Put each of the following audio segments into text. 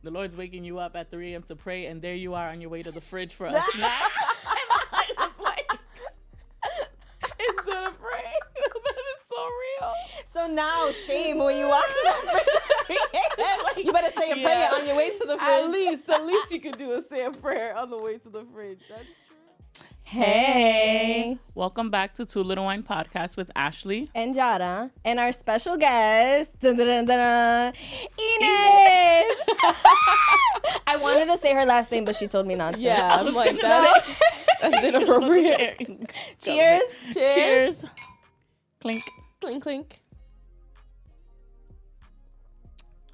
The Lord's waking you up at 3 a.m. to pray, and there you are on your way to the fridge for a snack. And I was like, instead of praying, that is so real. So now, shame when you walk to the fridge at 3 a.m. You better say a prayer on your way to the fridge. At least you could do a say a prayer on the way to the fridge. That's true. Hey. Welcome back to Two Little Wine Podcast with Ashley And Jara. And our special guest, Enid. I wanted to say her last name, but she told me not to. Yeah, I'm like, that's inappropriate. Cheers. Cheers. Clink. Clink, clink.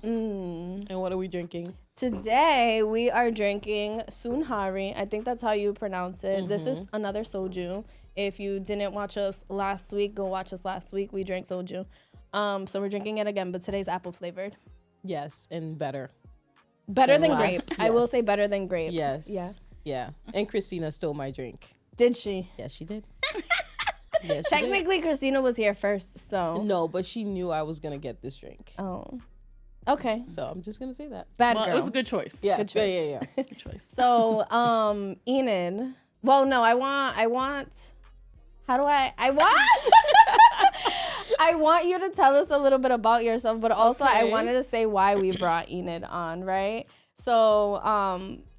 And what are we drinking? Today, we are drinking Sunhari. I think that's how you pronounce it. Mm-hmm. This is another soju. If you didn't watch us last week, go watch us last week. We drank soju. So we're drinking it again, but today's apple flavored. Yes, and better. Better than grape. Yes. I will say better than grape. Yes. Yeah. Yeah. And Christina stole my drink. Did she? Yeah, she did. Yeah, she Technically, Christina was here first, so. No, but she knew I was going to get this drink. Oh. Okay. So I'm just going to say that. Bad Well, girl. it was a good choice. Yeah. Good choice. Yeah. Good choice. So, Enid. Well, no, I want, how do I want, I want you to tell us a little bit about yourself, but also I wanted to say why we brought Enid on, right? So,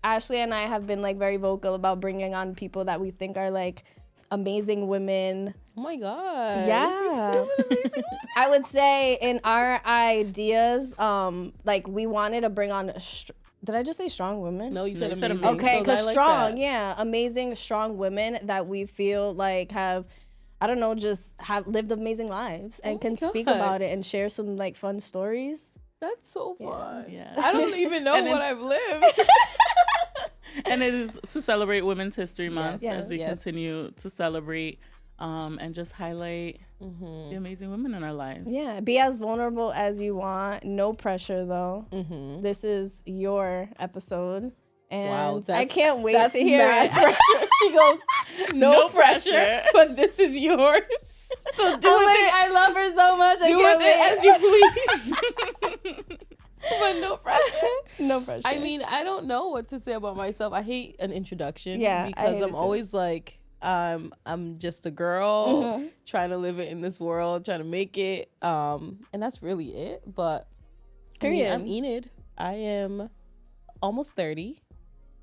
Ashley and I have been like very vocal about bringing on people that we think are like amazing women. Oh my God. Yeah. I would say in our ideas, like we wanted to bring on, did I just say strong women? No, you said said amazing. amazing. Okay, So because I like strong, that. yeah, amazing, strong women that we feel like have, I don't know, just have lived amazing lives and can speak God. about it and share some like fun stories. That's so fun. Yeah. I don't even know And what it's- I've lived. And it is to celebrate Women's History Month Yes. as we Yes. continue to celebrate and just highlight the amazing women in our lives. Yeah, be as vulnerable as you want. No pressure though. This is your episode. And Wow, I can't wait that's to hear mad it. pressure. She goes, no pressure, pressure. but this is yours. So do I'm with like, it. I love her so much. I Do can't with it wait. as you please. But no pressure. No pressure. I mean, I don't know what to say about myself. I hate an introduction. Yeah, I because hate I'm it too. always like, I'm just a girl trying to live it in this world, trying to make it. And that's really it. But I mean, Period. I'm Enid. I am almost 30,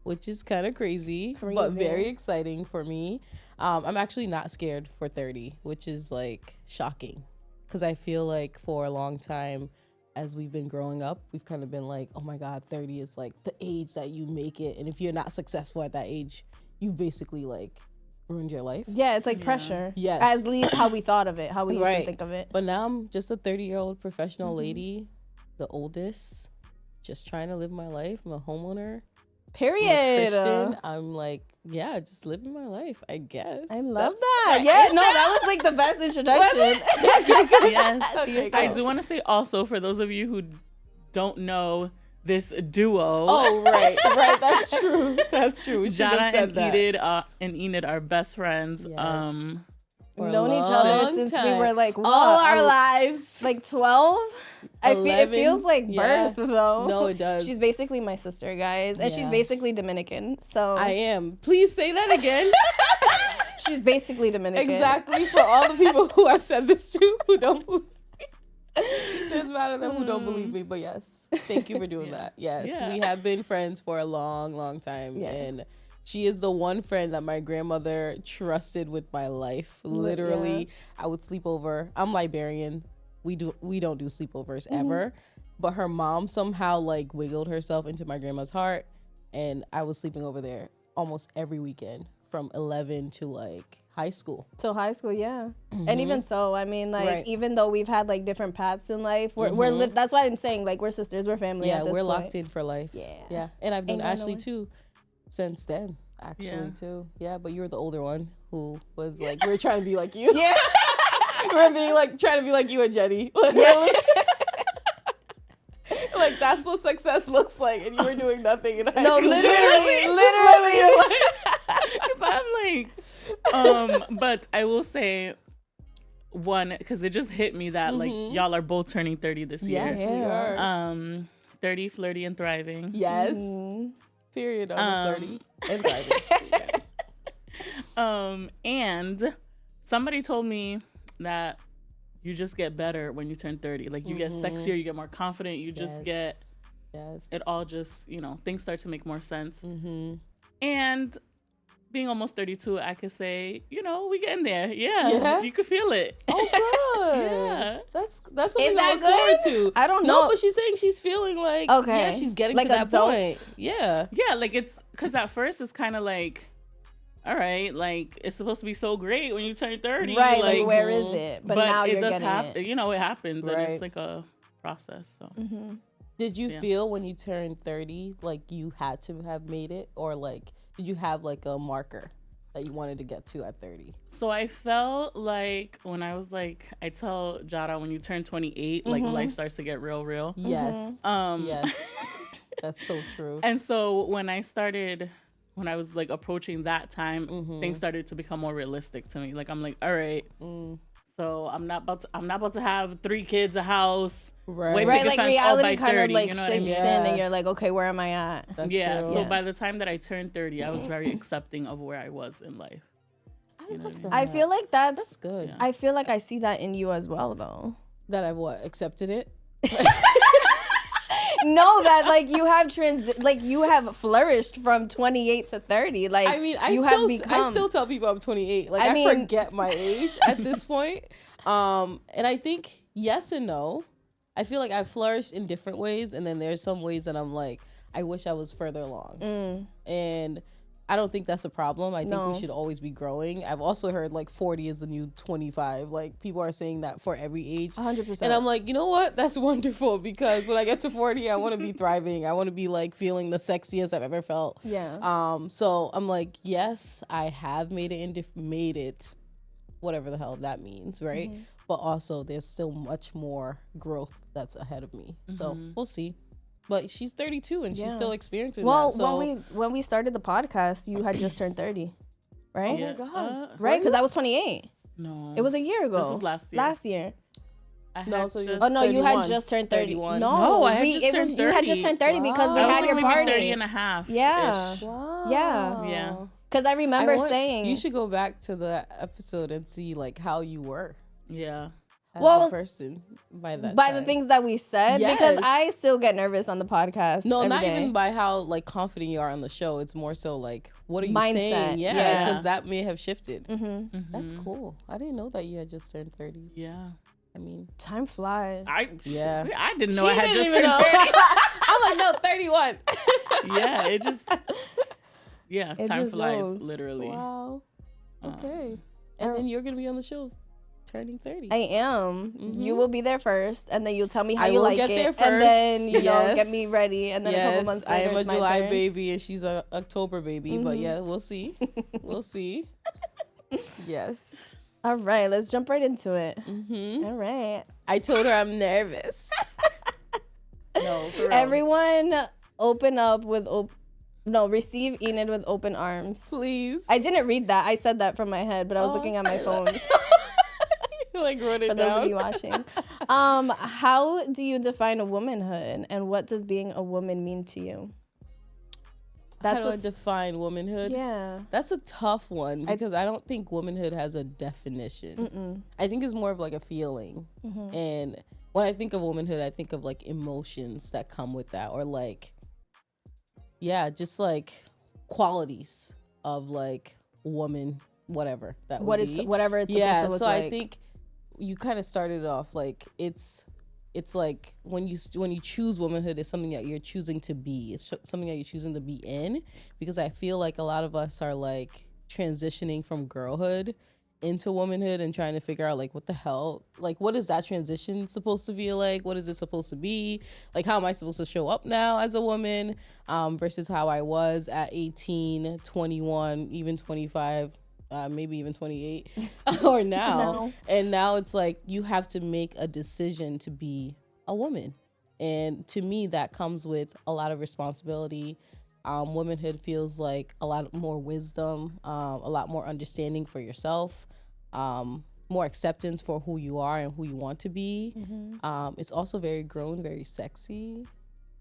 which is kind of crazy, but very exciting for me. I'm actually not scared for 30, which is like shocking, because I feel like for a long time, as we've been growing up, we've kind of been like, oh my God, 30 is like the age that you make it. And if you're not successful at that age, you've basically like ruined your life. yeah, it's like pressure. Yes. At least how we thought of it, how we used to Right. think of it. But now I'm just a 30-year-old professional lady, the oldest, just trying to live my life. I'm a homeowner. Period. I'm a Christian. I'm like, yeah, just living my life, I guess. I love That's that. my Yeah, intro. no, that was like the best introduction. Yes. Okay, I go. do want to say also, for those of you who don't know this duo, Oh, right. That's true. That's true. We should have Jara said and that. Enid are best friends. Yes. For a Known each other long since we time. were like what? all our lives. Like 12? It 11, feels like yeah. birth though. No, it does. She's basically my sister, guys. And she's Yeah. basically Dominican. So I am. Please say that again. she's basically Dominican. Exactly, for all the people who I've said this to who don't believe me. There's mad at them who don't believe me, but yes, thank you for doing that. Yes, Yeah. we have been friends for a long, long time, Yeah. and she is the one friend that my grandmother trusted with my life. Literally, I would sleep over. I'm Liberian. We don't do sleepovers ever, but her mom somehow like wiggled herself into my grandma's heart, and I was sleeping over there almost every weekend from 11 to like high school. Till high school, yeah. And even so, I mean, like, Right. even though we've had like different paths in life, we're that's why I'm saying like we're sisters, we're family. Yeah, at this we're point. locked in for life. Yeah. And I've known Ain't going Ashley nowhere. too since then, actually, Yeah. too. Yeah, but you were the older one who was like, we were trying to be like you. Yeah. We're being like, trying to be like you and Jenny. Literally. Like, that's what success looks like, and you were doing nothing in high No, school. literally. Because I'm like, but I will say, one, because it just hit me that like y'all are both turning 30 this year. Yes, we are. 30, flirty, and thriving. Yes. Period on the flirty and thriving. And somebody told me that you just get better when you turn 30. Like, you get sexier, you get more confident, you just get... Yes. It all just, things start to make more sense. And being almost 32, I could say, we getting there. Yeah. You could feel it. Oh, good. Yeah. That's something Is to that look forward good? to. I don't know. No, but she's saying she's feeling like, Okay. yeah, she's getting Like to that adult? point. Yeah. Yeah, like, it's... Because at first, it's kind of like... All right, like, it's supposed to be so great when you turn 30. Right, like where is it? But now you're getting it. It happens, and Right. it's like a process. So, Did you feel when you turned 30 like you had to have made it, or like did you have like a marker that you wanted to get to at 30? so I felt like when I was like, I tell Jara, when you turn 28, like life starts to get real. Yes. Yes. That's so true. And so when I was like approaching that time, things started to become more realistic to me. Like, I'm like, all right, so I'm not about to have 3 kids, a house, Right. white Right, picket like fence all by reality kind 30, of like you know what I sinks mean? in and you're like, okay, where am I at? That's Yeah. true. So Yeah. by the time that I turned 30, I was very accepting of where I was in life. I love that. I feel like that's good. Yeah. I feel like I see that in you as well, though. That I've accepted it. No, that like you have you have flourished from 28 to 30. Like, I mean, I I still tell people I'm 28. Like, I I mean- forget my age at this point. And I think yes and no. I feel like I've flourished in different ways, and then there's some ways that I'm like, I wish I was further along. And I don't think that's a problem. I think No. we should always be growing. I've also heard like 40 is the new 25. Like, people are saying that for every age. 100%. And I'm like, you know what? That's wonderful, because when I get to 40, I want to be thriving. I want to be like feeling the sexiest I've ever felt. Yeah. So I'm like, yes, I have made it, whatever the hell that means, right? But also, there's still much more growth that's ahead of me. So we'll see. But she's 32 and she's Yeah. still experiencing Well, that. So when we started the podcast, you had just turned 30, right? Yeah. God. Right? Because I was 28. No. It was a year ago. This was last year. Last year. No, so you're Oh no, you had 31. just turned 30. 31. No, I had we- just it turned was you had just 30. turned 30 because we Wow. I was had like your maybe party. 30 and a half. Yeah. Wow. Yeah. Because I remember saying you should go back to the episode and see like how you were Yeah. as Well, a person by that by time. the things that we said, because Yes. I still get nervous on the podcast. No, every not day. even by how like confident you are on the show. It's more so like, what are you Mindset. saying? Yeah, Yeah. because that may have shifted. That's cool. I didn't know that you had just turned 30. Yeah. I mean, Time flies. I didn't know She I had didn't just even turned know. 30. I'm like, no, 31. Yeah, it just It time just flies goes. literally. Wow. Okay. And then you're gonna be on the show turning 30. I am. You will be there first, and then you'll tell me how I you will like get it, there and then first. you know Yes. get me ready, and then a couple months I later am a it's my July turn. baby and she's a October baby. But yeah, we'll see. We'll see. Yes. All right, let's jump right into it. All right, I told her I'm nervous. No, for real. everyone, open up with receive Enid with open arms. Please. I didn't read that. I said that from my head, but I was looking at my phone. You like wrote it For those down. of you watching, how do you define a womanhood, and what does being a woman mean to you? How do I define womanhood? Yeah. That's a tough one because I don't think womanhood has a definition. I think it's more of like a feeling. And when I think of womanhood, I think of like emotions that come with that, or like, yeah, just like qualities of like woman, whatever that would be. Whatever it's Yeah, supposed to look so like. I think you kind of started it off like it's like when you choose womanhood, it's something that you're choosing to be. It's something that you're choosing to be in, because I feel like a lot of us are like transitioning from girlhood into womanhood and trying to figure out like what the hell, like what is that transition supposed to feel like? What is it supposed to be? Like, how am I supposed to show up now as a woman versus how I was at 18, 21, even 25, maybe even 28 or now. No. And now it's like you have to make a decision to be a woman. And to me, that comes with a lot of responsibility. Womanhood feels like a lot more wisdom, a lot more understanding for yourself, more acceptance for who you are and who you want to be. It's also very grown, very sexy,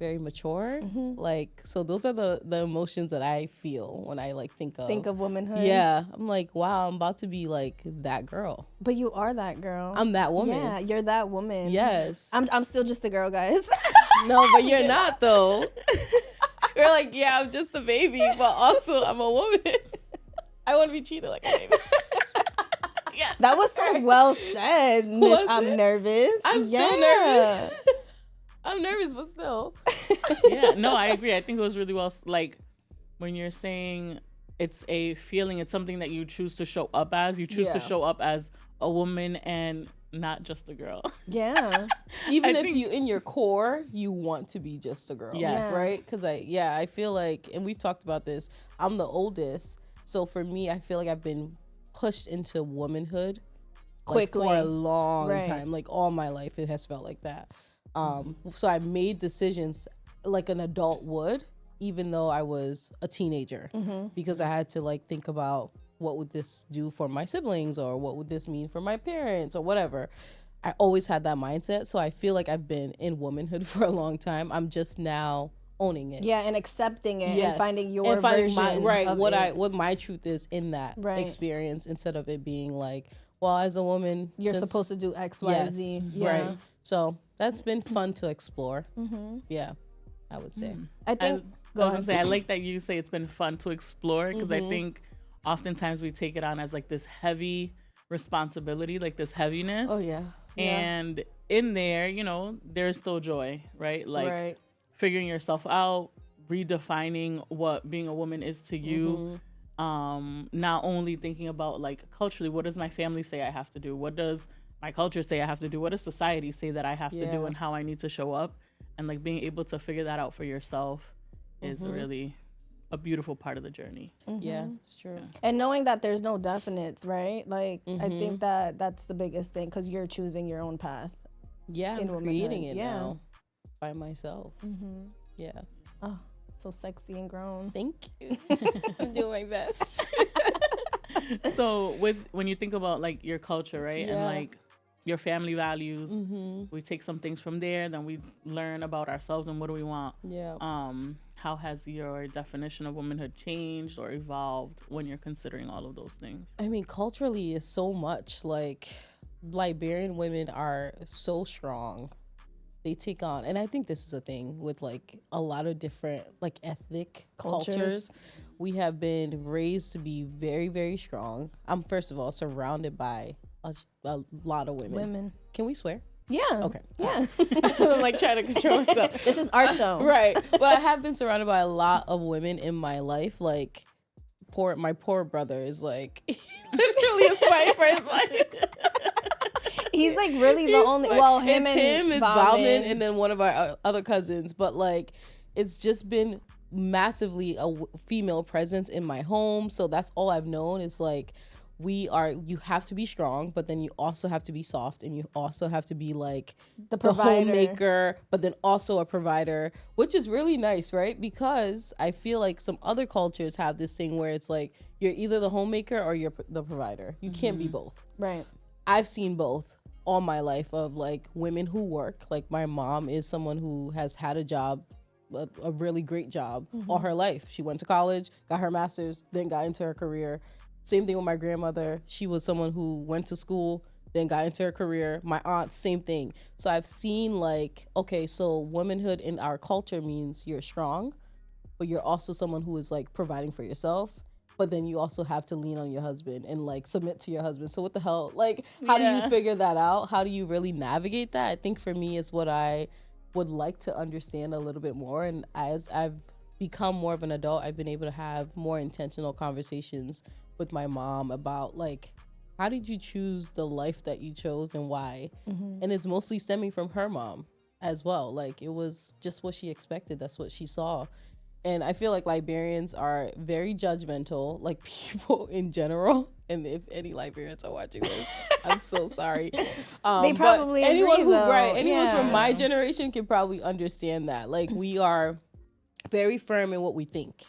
very mature. Like, so those are the emotions that I feel when I like think of womanhood. Yeah, I'm like, wow, I'm about to be like that girl. But you are that girl. I'm that woman. Yeah, you're that woman. Yes. I'm still just a girl, guys. No, but you're not though. You're like, yeah, I'm just a baby, but also I'm a woman. I want to be treated like a baby. Yes. That was so well said, Miss. I'm nervous. I'm still nervous. I'm nervous, but still. Yeah, no, I agree. I think it was really well, like, when you're saying it's a feeling, it's something that you choose to show up as. You choose to show up as a woman and not just a girl. Yeah. Even if you, in your core, you want to be just a girl. Yes. Right? Because I feel like, and we've talked about this, I'm the oldest. So for me, I feel like I've been pushed into womanhood quickly for a long time. Like all my life, it has felt like that. So I made decisions like an adult would, even though I was a teenager, because I had to like think about what would this do for my siblings, or what would this mean for my parents, or whatever. I always had that mindset. So I feel like I've been in womanhood for a long time. I'm just now owning it. Yeah, and accepting it and finding your version what my truth is in that experience, instead of it being like, well, as a woman, you're supposed to do X, Y, Z. Yeah. Right. So that's been fun to explore. Yeah, I would say. I think. I like that you say it's been fun to explore, because I think oftentimes we take it on as like this heavy responsibility, like this heaviness. Oh yeah. And in there, you know, there's still joy, right? Like figuring yourself out, redefining what being a woman is to you. Not only thinking about like culturally, what does my family say I have to do? What does my culture say I have to do? What does society say that I have to do, and how I need to show up? And like being able to figure that out for yourself is really a beautiful part of the journey. Yeah, it's true. And knowing that there's no definites, right? Like, I think that that's the biggest thing, because you're choosing your own path. Yeah, I'm creating it now by myself. Yeah. Oh, so sexy and grown. Thank you. I'm doing my best. So when you think about like your culture, right? And like your family values, we take some things from there, then we learn about ourselves and what do we want. Yeah. How has your definition of womanhood changed or evolved when you're considering all of those things? I mean, culturally is so much. Like, Liberian women are so strong. They take on, and I think this is a thing with like a lot of different like ethnic cultures. We have been raised to be very, very strong. I'm first of all surrounded by a lot of women. Can we swear? Yeah. Okay. Yeah. I'm like trying to control myself. This is our show. Right. But I have been surrounded by a lot of women in my life. Like, my poor brother is like, he literally is fighting for his life. He's like really the only, well, it's Valman, and then one of our other cousins. But like, it's just been massively a female presence in my home. So that's all I've known. It's like, you have to be strong, but then you also have to be soft, and you also have to be like the homemaker, but then also a provider, which is really nice, right? Because I feel like some other cultures have this thing where it's like you're either the homemaker or you're the provider. You can't be both. Right. I've seen both all my life, of like women who work. Like, my mom is someone who has had a job, a really great job all her life. She went to college, got her master's, then got into her career. Same thing with my grandmother. She was someone who went to school, then got into her career. My aunt, same thing. So I've seen like, okay, so womanhood in our culture means you're strong, but you're also someone who is like providing for yourself. But then you also have to lean on your husband and like submit to your husband. So what the hell? Like, how do you figure that out? How do you really navigate that? I think for me, it's what I would like to understand a little bit more. And as I've become more of an adult, I've been able to have more intentional conversations with my mom about like, how did you choose the life that you chose and why? And it's mostly stemming from her mom as well. Like, it was just what she expected. That's what she saw. And I feel like Liberians are very judgmental, like people in general. And if any Liberians are watching this, I'm so sorry. They probably anyone agree, though. Anyone from my generation can probably understand that. Like, we are very firm in what we think.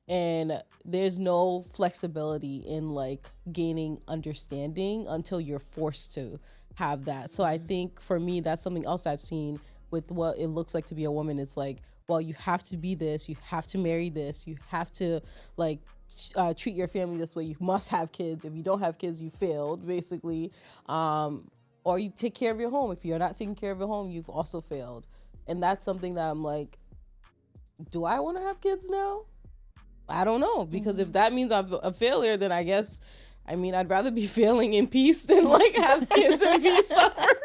And there's no flexibility in like gaining understanding until you're forced to have that. So I think for me, that's something else I've seen with what it looks like to be a woman. It's like, well, you have to be this, you have to marry this, you have to like treat your family this way, you must have kids. If you don't have kids, you failed, basically. Or you take care of your home. If you're not taking care of your home, you've also failed. And that's something that I'm like, do I want to have kids now? I don't know, because if that means I'm a failure, then I guess, I mean, I'd rather be failing in peace than like have kids and be suffering.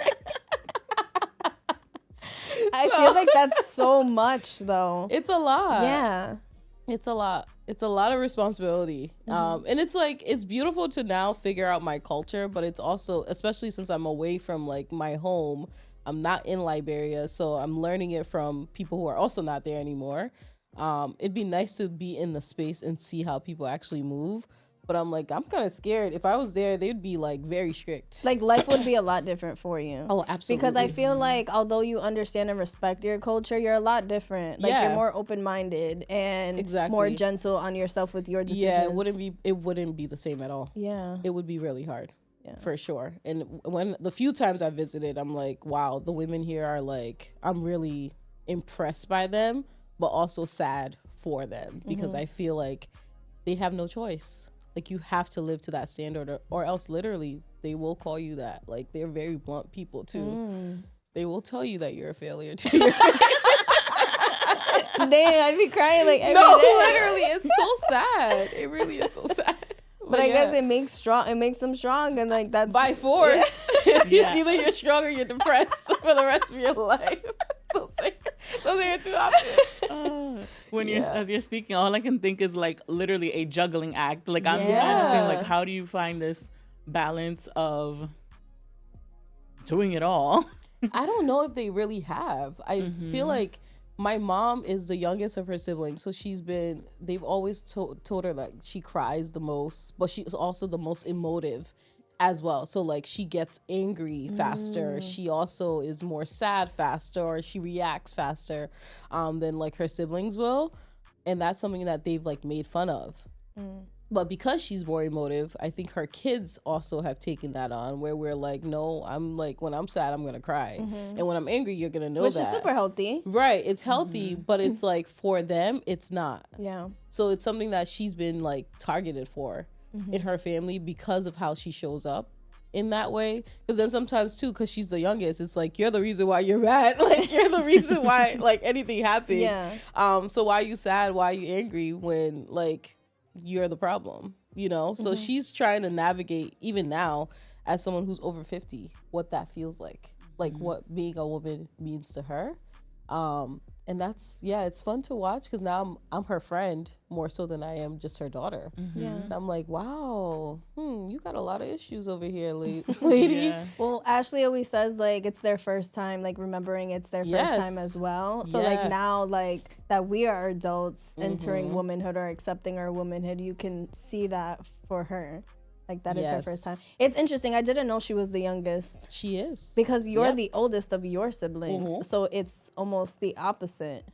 I feel like that's so much, though. It's a lot. Yeah. It's a lot. It's a lot of responsibility. And it's like, it's beautiful to now figure out my culture, but it's also, especially since I'm away from like my home, I'm not in Liberia, so I'm learning it from people who are also not there anymore. It'd be nice to be in the space and see how people actually move. But I'm like, I'm kind of scared. If I was there, they'd be like very strict. Like life would be a lot different for you. Oh, absolutely. Because I feel like although you understand and respect your culture, you're a lot different. Like you're more open-minded and more gentle on yourself with your decisions. Yeah, it wouldn't be the same at all. Yeah. It would be really hard. Yeah. For sure. And when the few times I visited, I'm like, wow, the women here are like, I'm really impressed by them, but also sad for them because I feel like they have no choice. Like you have to live to that standard or else literally they will call you that. Like they're very blunt people too. They will tell you that you're a failure to your family. Damn, I'd be crying like every day. Literally, it's so sad. It really is so sad. But I guess it makes them strong, and like that's by force. It's either you're strong or you're depressed for the rest of your life. Those are your two options. As you're speaking, all I can think is like literally a juggling act. Like I'm saying, like, how do you find this balance of doing it all? I don't know if they really have. I feel like my mom is the youngest of her siblings, so they've always told her that she cries the most, but she's also the most emotive as well. So like she gets angry faster. She also is more sad faster, or she reacts faster than like her siblings will. And that's something that they've like made fun of. But because she's more emotive, I think her kids also have taken that on, where we're like, no, I'm like, when I'm sad, I'm going to cry. And when I'm angry, you're going to know Which that. is super healthy. Right. It's healthy, but it's like for them, it's not. Yeah. So it's something that she's been like targeted for in her family because of how she shows up in that way. Because then sometimes too, because she's the youngest, it's like, you're the reason why you're mad. Like you're the reason why like anything happened. Yeah. So why are you sad? Why are you angry when like you're the problem, you know? So she's trying to navigate, even now, as someone who's over 50, what that feels like what being a woman means to her. And that's, it's fun to watch because now I'm her friend more so than I am just her daughter. Yeah. And I'm like, wow, you got a lot of issues over here, lady. Yeah. Well, Ashley always says like it's their first time, like remembering it's their first time as well. So like now, like that we are adults entering womanhood or accepting our womanhood, you can see that for her. Like that it's her first time. It's interesting. I didn't know she was the youngest. She is. Because you're the oldest of your siblings. So it's almost the opposite.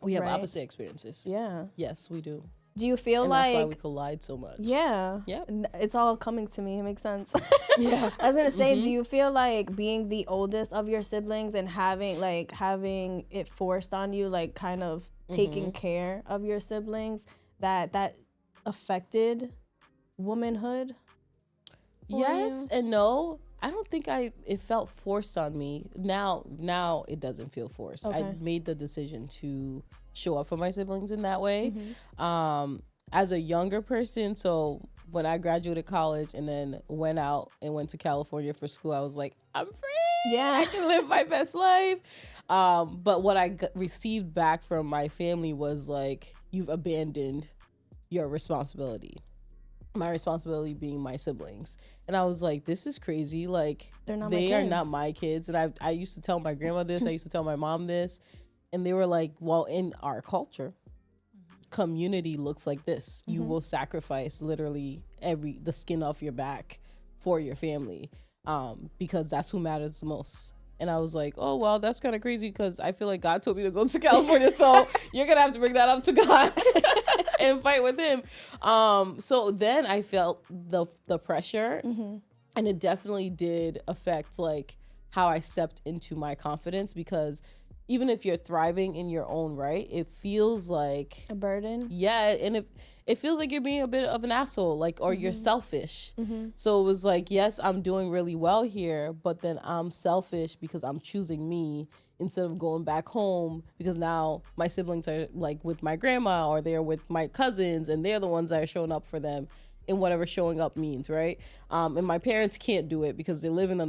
We have opposite experiences. Yeah. Yes, we do. Do you feel and like... that's why we collide so much. Yeah. Yeah. It's all coming to me. It makes sense. Yeah. I was going to say, do you feel like being the oldest of your siblings and having it forced on you, like kind of taking care of your siblings, that affected womanhood? Yes and no. I don't think it felt forced on me. Now it doesn't feel forced. Okay. I made the decision to show up for my siblings in that way. As a younger person, so when I graduated college and then went out and went to California for school, I was like, I'm free. Yeah. I can live my best life. But what I received back from my family was like, you've abandoned your responsibility. My responsibility being my siblings. And I was like, this is crazy. Like, they are not my kids. And I used to tell my grandma this. I used to tell my mom this. And they were like, well, in our culture, community looks like this. You will sacrifice literally the skin off your back for your family because that's who matters the most. And I was like, oh, well, that's kind of crazy because I feel like God told me to go to California. So you're going to have to bring that up to God and fight with him. So then I felt the pressure and it definitely did affect like how I stepped into my confidence because even if you're thriving in your own right, it feels like a burden. Yeah, and it feels like you're being a bit of an asshole, like, or you're selfish. So it was like, yes, I'm doing really well here, but then I'm selfish because I'm choosing me instead of going back home, because now my siblings are like with my grandma, or they're with my cousins, and they're the ones that are showing up for them in whatever showing up means, right? And my parents can't do it because they live on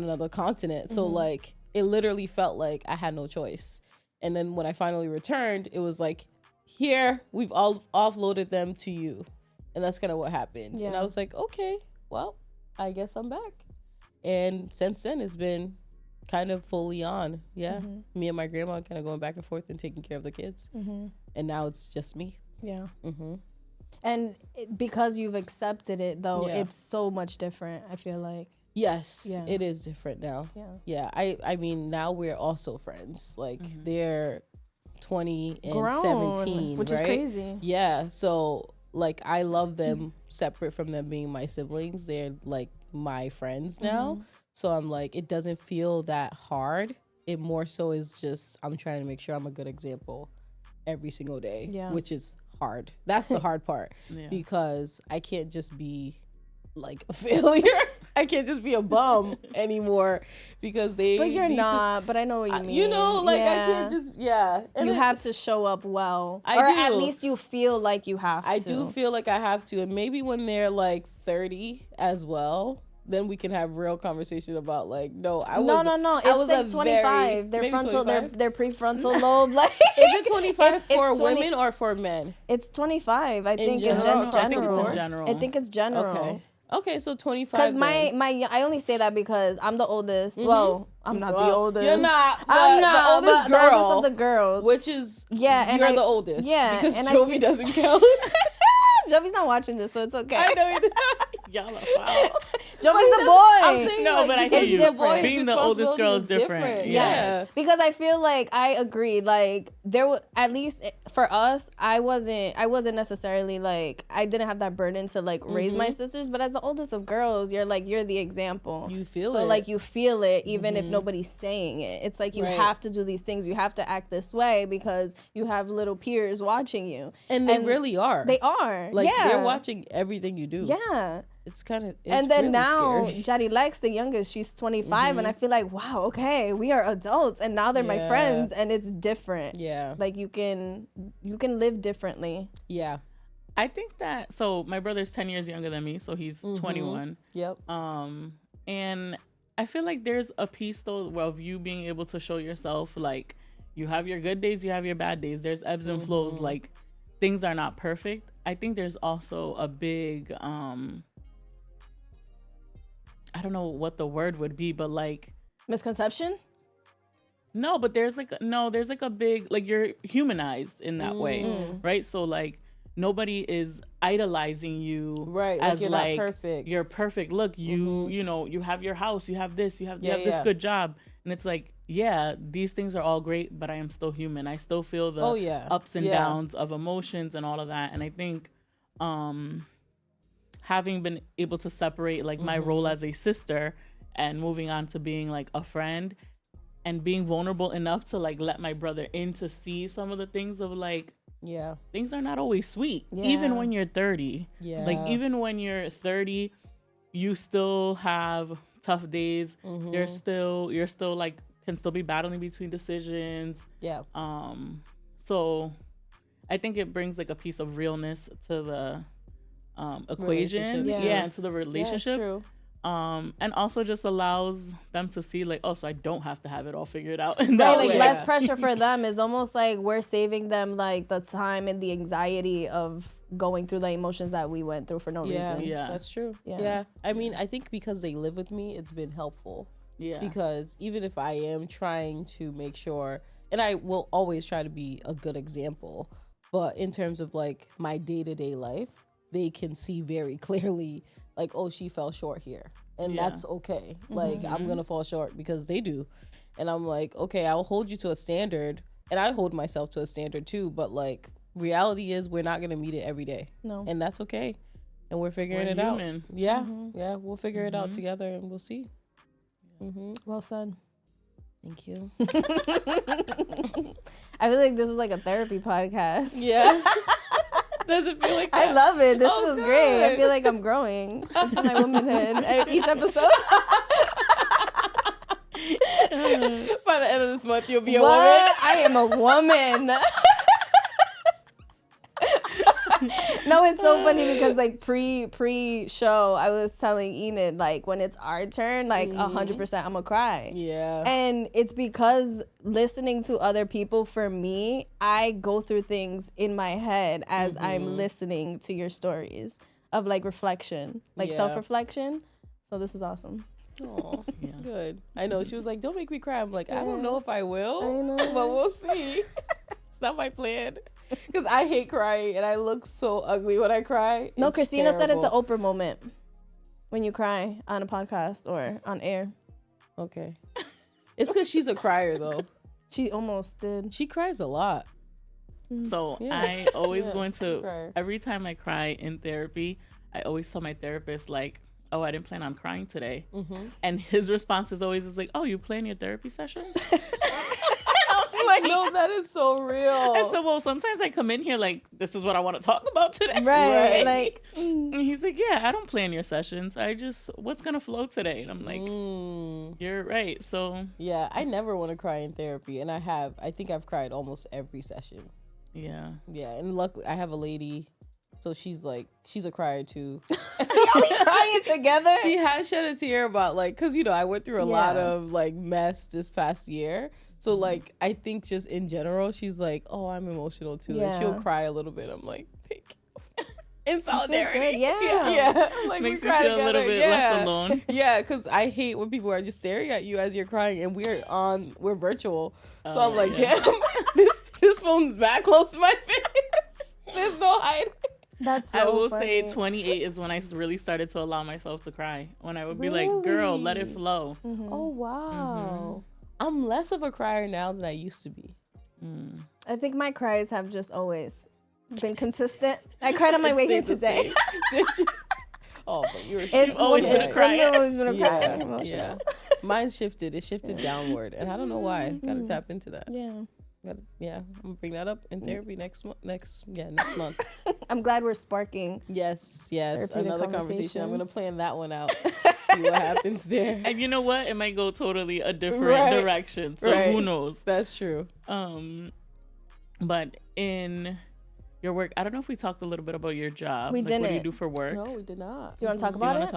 another continent. So like, it literally felt like I had no choice. And then when I finally returned, it was like, here, we've all offloaded them to you. And that's kind of what happened. Yeah. And I was like, okay, well, I guess I'm back. And since then, it's been kind of fully on. Yeah. Me and my grandma kind of going back and forth and taking care of the kids. And now it's just me. Yeah. And because you've accepted it, though, it's so much different, I feel like. Yes, it is different now. Yeah. I mean, now we're also friends. Like, they're 20 and grown, 17, which right? is crazy. Yeah, so like, I love them separate from them being my siblings. They're like my friends now. So I'm like, it doesn't feel that hard. It more so is just, I'm trying to make sure I'm a good example every single day, which is hard. That's the hard part, because I can't just be like a failure. I can't just be a bum anymore, because they. But you're not. But I know what you mean. You know, like, I can't just. And you have to show up well, or do. At least you feel like you have to. I do feel like I have to, and maybe when they're like 30 as well, then we can have real conversation about like, no. It's like 25. Their frontal, 25? their prefrontal lobe. Like, is it 25 for women or for men? It's 25. I think in general. I think it's general. Okay, so 25. Because I only say that because I'm the oldest. Well, I'm not the oldest. You're not. I'm not the oldest girl. The oldest of the girls. Which is, and you're the oldest. Yeah. Because Jovi doesn't count. Jovi's not watching this, so it's okay. I know he Y'all are foul. Jovi's the boy. I'm saying, no, like, but I hear you. Different. Being the oldest girl is different. Yes. Because I feel like I agree. Like, there was, at least for us, I wasn't necessarily like, I didn't have that burden to like raise my sisters. But as the oldest of girls, you're the example. You feel it. So like, you feel it even if nobody's saying it. It's like, you have to do these things. You have to act this way because you have little peers watching you. And they really are. They are. Like, they're watching everything you do. Yeah. It's kind of, and then really now, scary. Jaddy Lex, the youngest, she's 25, and I feel like, wow, okay, we are adults, and now they're my friends, and it's different. Yeah. Like, you can live differently. Yeah. I think that, so my brother's 10 years younger than me, so he's 21. Yep. And I feel like there's a piece, though, of you being able to show yourself, like, you have your good days, you have your bad days. There's ebbs and flows, like, things are not perfect. I think there's also a big, I don't know what the word would be, but like, misconception? No, but there's like a big, like, you're humanized in that way, right? So like, nobody is idolizing you, right? As you're like, not perfect. You're perfect. Look, you know, you have your house, you have this, you have this good job, and it's like, these things are all great, but I am still human. I still feel the ups and downs of emotions and all of that, and I think, having been able to separate like my role as a sister and moving on to being like a friend and being vulnerable enough to like let my brother in to see some of the things of like, things are not always sweet. Even when you're 30, like even when you're 30, you still have tough days. You're still like, can still be battling between decisions. So I think it brings like a piece of realness to the equation, and to the relationship, true. And also just allows them to see like, oh, so I don't have to have it all figured out in that like way. Less pressure for them is almost like we're saving them like the time and the anxiety of going through the emotions that we went through for no reason. That's true. I mean, I think because they live with me, it's been helpful. Because even if I am trying to make sure, and I will always try to be a good example, but in terms of like my day-to-day life, they can see very clearly like, oh, she fell short here, and that's okay. Like, I'm gonna fall short because they do, and I'm like, okay, I'll hold you to a standard, and I hold myself to a standard too, but like, reality is we're not gonna meet it every day. No. And that's okay, and we're figuring it out. We'll figure it out together, and we'll see. Well said. Thank you. I feel like this is like a therapy podcast. Yeah. Does it feel like that? I love it. This was great. I feel like I'm growing into my womanhood each episode. By the end of this month, you'll be a woman. I am a woman. No, it's so funny because like pre-show, I was telling Enid, like, when it's our turn, like 100% I'm gonna cry. Yeah. And it's because listening to other people, for me, I go through things in my head as I'm listening to your stories of like reflection, like self-reflection. So this is awesome. Oh, good. I know. She was like, don't make me cry. I'm like, I don't know if I will, but we'll see. It's not my plan. Because I hate crying and I look so ugly when I cry. No, Christina said it's an Oprah moment when you cry on a podcast or on air. Okay. It's because she's a crier, though. She almost did. She cries a lot. So I always going to, every time I cry in therapy, I always tell my therapist, like, oh, I didn't plan on crying today. And his response is always like, oh, you plan your therapy session? Like, no, that is so real. I said, well, sometimes I come in here like, this is what I want to talk about today. Right. Like, and he's like, yeah, I don't plan your sessions. I just, what's going to flow today? And I'm like, you're right. So. Yeah, I never want to cry in therapy. And I think I've cried almost every session. Yeah. Yeah. And luckily, I have a lady. So she's a crier too. So y'all be crying together? She has shed a tear about like, cause I went through a lot of like mess this past year. So like, I think just in general, she's like, oh, I'm emotional too. Yeah. And she'll cry a little bit. I'm like, thank you. In solidarity. Yeah. Like, makes me feel a little bit less alone. Yeah, because I hate when people are just staring at you as you're crying and we're virtual. So I'm like, damn, this phone's back close to my face. There's no hiding. That's so I will funny. say 28 is when I really started to allow myself to cry. When I would be like, girl, let it flow. Oh, wow. I'm less of a crier now than I used to be. I think my cries have just always been consistent. I cried on my way here today. Did you? Oh, but you've always been a crier. I've always been a crier. Yeah. Mine shifted. It shifted downward. And I don't know why. Gotta tap into that. Yeah. I'm gonna bring that up in therapy next month. I'm glad we're sparking. Yes. Another conversation. I'm gonna plan that one out. See what happens there. And you know what? It might go totally a different direction. So who knows? That's true. But in your work, I don't know if we talked a little bit about your job. We didn't. What do you do for work? No, we did not. Do you want to talk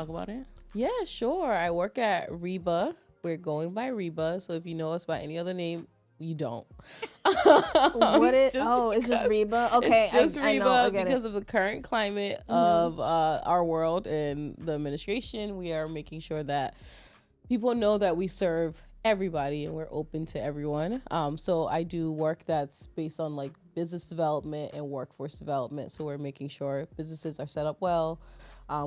about it? Yeah, sure. I work at Reba. We're going by Reba. So if you know us by any other name, you don't. It's just Reba. Okay, it's just Reba because it. of the current climate of our world and the administration. We are making sure that people know that we serve everybody and we're open to everyone. So I do work that's based on like business development and workforce development. So we're making sure businesses are set up well.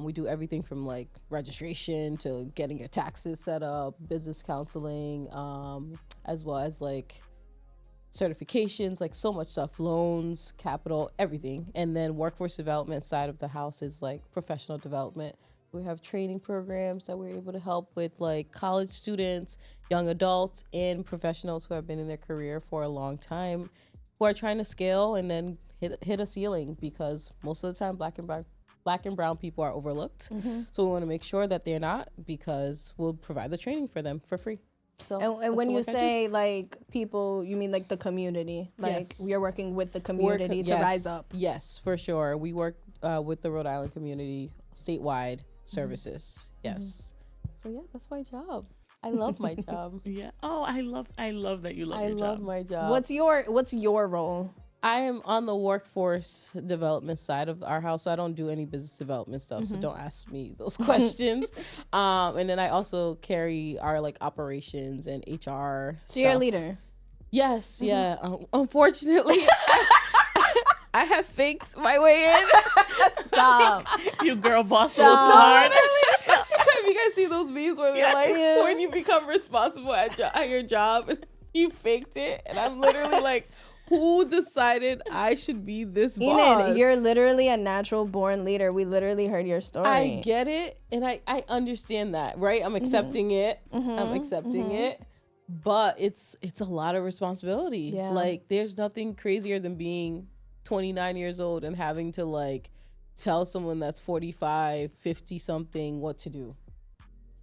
We do everything from like registration to getting your taxes set up, business counseling, as well as like certifications, like so much stuff, loans, capital, everything. And then workforce development side of the house is like professional development. We have training programs that we're able to help with like college students, young adults, and professionals who have been in their career for a long time who are trying to scale and then hit a ceiling because most of the time Black and brown people are overlooked. So we want to make sure that they're not because we'll provide the training for them for free. So and when you say like people, you mean like the community? Like we are working with the community to rise up. Yes, for sure. We work with the Rhode Island community statewide services. Yes. So yeah, that's my job. I love my job. Yeah. Oh, I love that you love your job. I love my job. What's your role? I am on the workforce development side of our house, so I don't do any business development stuff. So don't ask me those questions. And then I also carry our like operations and HR. So you're a leader. Yes. Yeah. Unfortunately, I have faked my way in. Stop. You girl bossed a little too hard. Have you guys seen those memes where they're like, when you become responsible at your job, you faked it? And I'm literally like, who decided I should be this boss? Enid, you're literally a natural born leader. We literally heard your story. I get it. And I understand that, right? I'm accepting it. I'm accepting it. but it's a lot of responsibility. Yeah. Like there's nothing crazier than being 29 years old and having to like tell someone that's 45, 50 something what to do.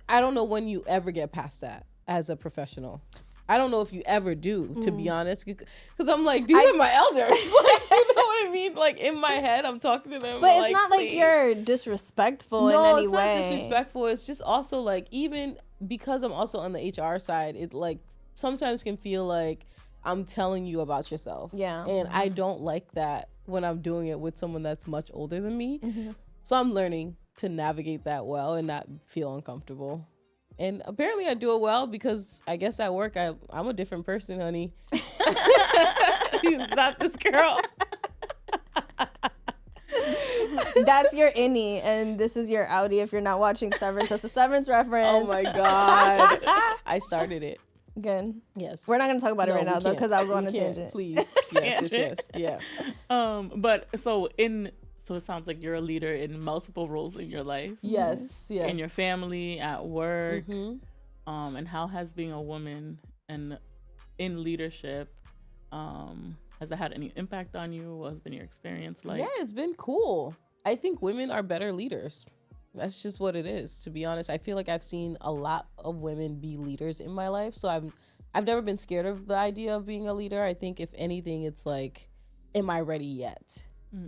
I don't know when you ever get past that as a professional. I don't know if you ever do, to be honest, because I'm like, these are my elders. Like, you know what I mean? Like in my head, I'm talking to them. But it's like, not please. like you're disrespectful in any way. No, it's not disrespectful. It's just also like, even because I'm also on the HR side, it like sometimes can feel like I'm telling you about yourself. Yeah. And I don't like that when I'm doing it with someone that's much older than me. So I'm learning to navigate that well and not feel uncomfortable. And apparently I do it well because I guess at work I'm a different person, honey. It's not this girl. That's your innie, and this is your outie if you're not watching Severance. That's a Severance reference. Oh my God. I started it. Good. Yes. We're not going to talk about it right now, though, because I'll go on a tangent. Please. Yes. Yeah. But so it sounds like you're a leader in multiple roles in your life. Yes. In your family, at work. And how has being a woman and in leadership, has that had any impact on you? What has been your experience like? Yeah, it's been cool. I think women are better leaders. That's just what it is, to be honest. I feel like I've seen a lot of women be leaders in my life. So I've never been scared of the idea of being a leader. I think if anything, it's like, am I ready yet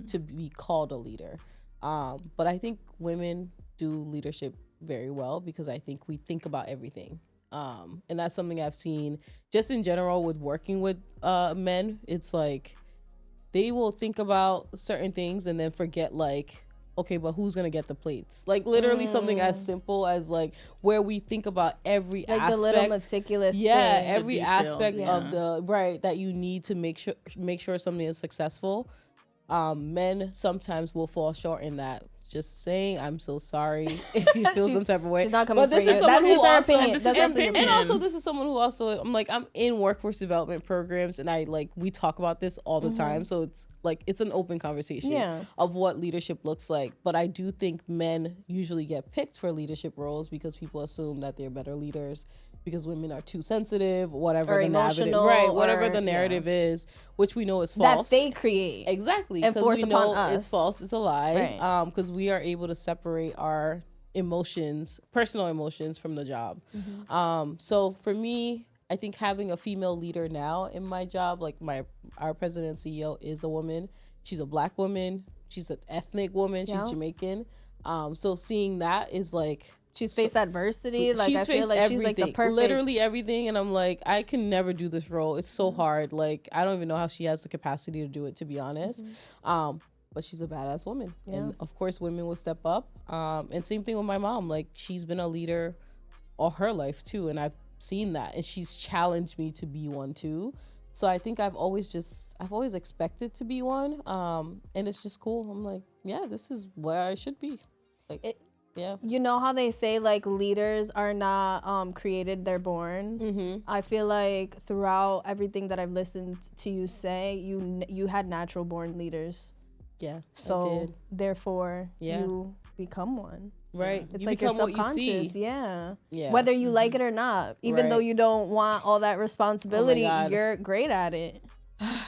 to be called a leader? But I think women do leadership very well because I think we think about everything. And that's something I've seen just in general with working with men. It's like they will think about certain things and then forget like, okay, but who's gonna get the plates? Like literally something as simple as like where we think about every like aspect. the little meticulous thing. Every details, aspect of the right that you need to make sure something is successful. Men sometimes will fall short in that. Just saying, I'm so sorry if you feel some type of way. She's not coming but this for is you. someone That's who just our also, opinion. That's our opinion. and also this is someone who also, I'm in workforce development programs, and we talk about this all the time. So it's like it's an open conversation of what leadership looks like. But I do think men usually get picked for leadership roles because people assume that they're better leaders because women are too sensitive, whatever or the emotional, narrative, whatever the narrative is, which we know is false. That they create. Exactly, and because force we upon know us. it's false, it's a lie. Right. Because we are able to separate our emotions, personal emotions, from the job. So for me, I think having a female leader now in my job, like our president and CEO is a woman. She's a Black woman. She's an ethnic woman. She's Jamaican. So seeing that is like. She's faced adversity. Like She's I feel faced like everything, she's like the perfect, literally everything, and I'm like, I can never do this role. It's so hard. Like I don't even know how she has the capacity to do it, to be honest. But she's a badass woman, and of course, women will step up. And same thing with my mom. Like she's been a leader all her life too, and I've seen that, and she's challenged me to be one too. So I think I've always expected to be one. And it's just cool. I'm like, yeah, this is where I should be. Like. Yeah. You know how they say like leaders are not created, they're born. I feel like throughout everything that I've listened to you say, you had natural born leaders. Yeah. So therefore you become one. Right. It's you like your become subconscious. what you see. Yeah. Yeah. Whether you like it or not, even though you don't want all that responsibility, you're great at it.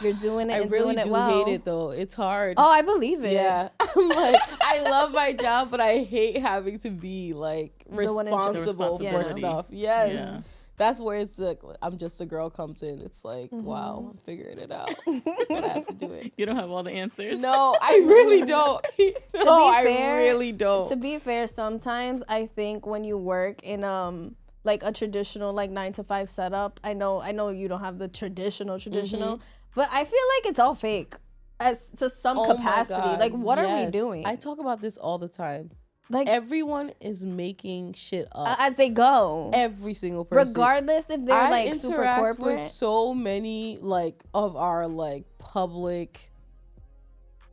You're doing it. I and really doing it do well. hate it though. It's hard. Oh, I believe it. Yeah. I'm like, I love my job, but I hate having to be like responsible for stuff. Yes. Yeah. That's where it's like, I'm just a girl comes in. It's like, wow, I'm figuring it out. But I have to do it. You don't have all the answers. No, I really don't. I really don't. To be fair, sometimes I think when you work in like a traditional like 9-to-5 setup, I know you don't have the traditional, but I feel like it's all fake as to some capacity. Like what are we doing? I talk about this all the time. Like everyone is making shit up as they go. Every single person, regardless if they're like super corporate. With so many like of our like public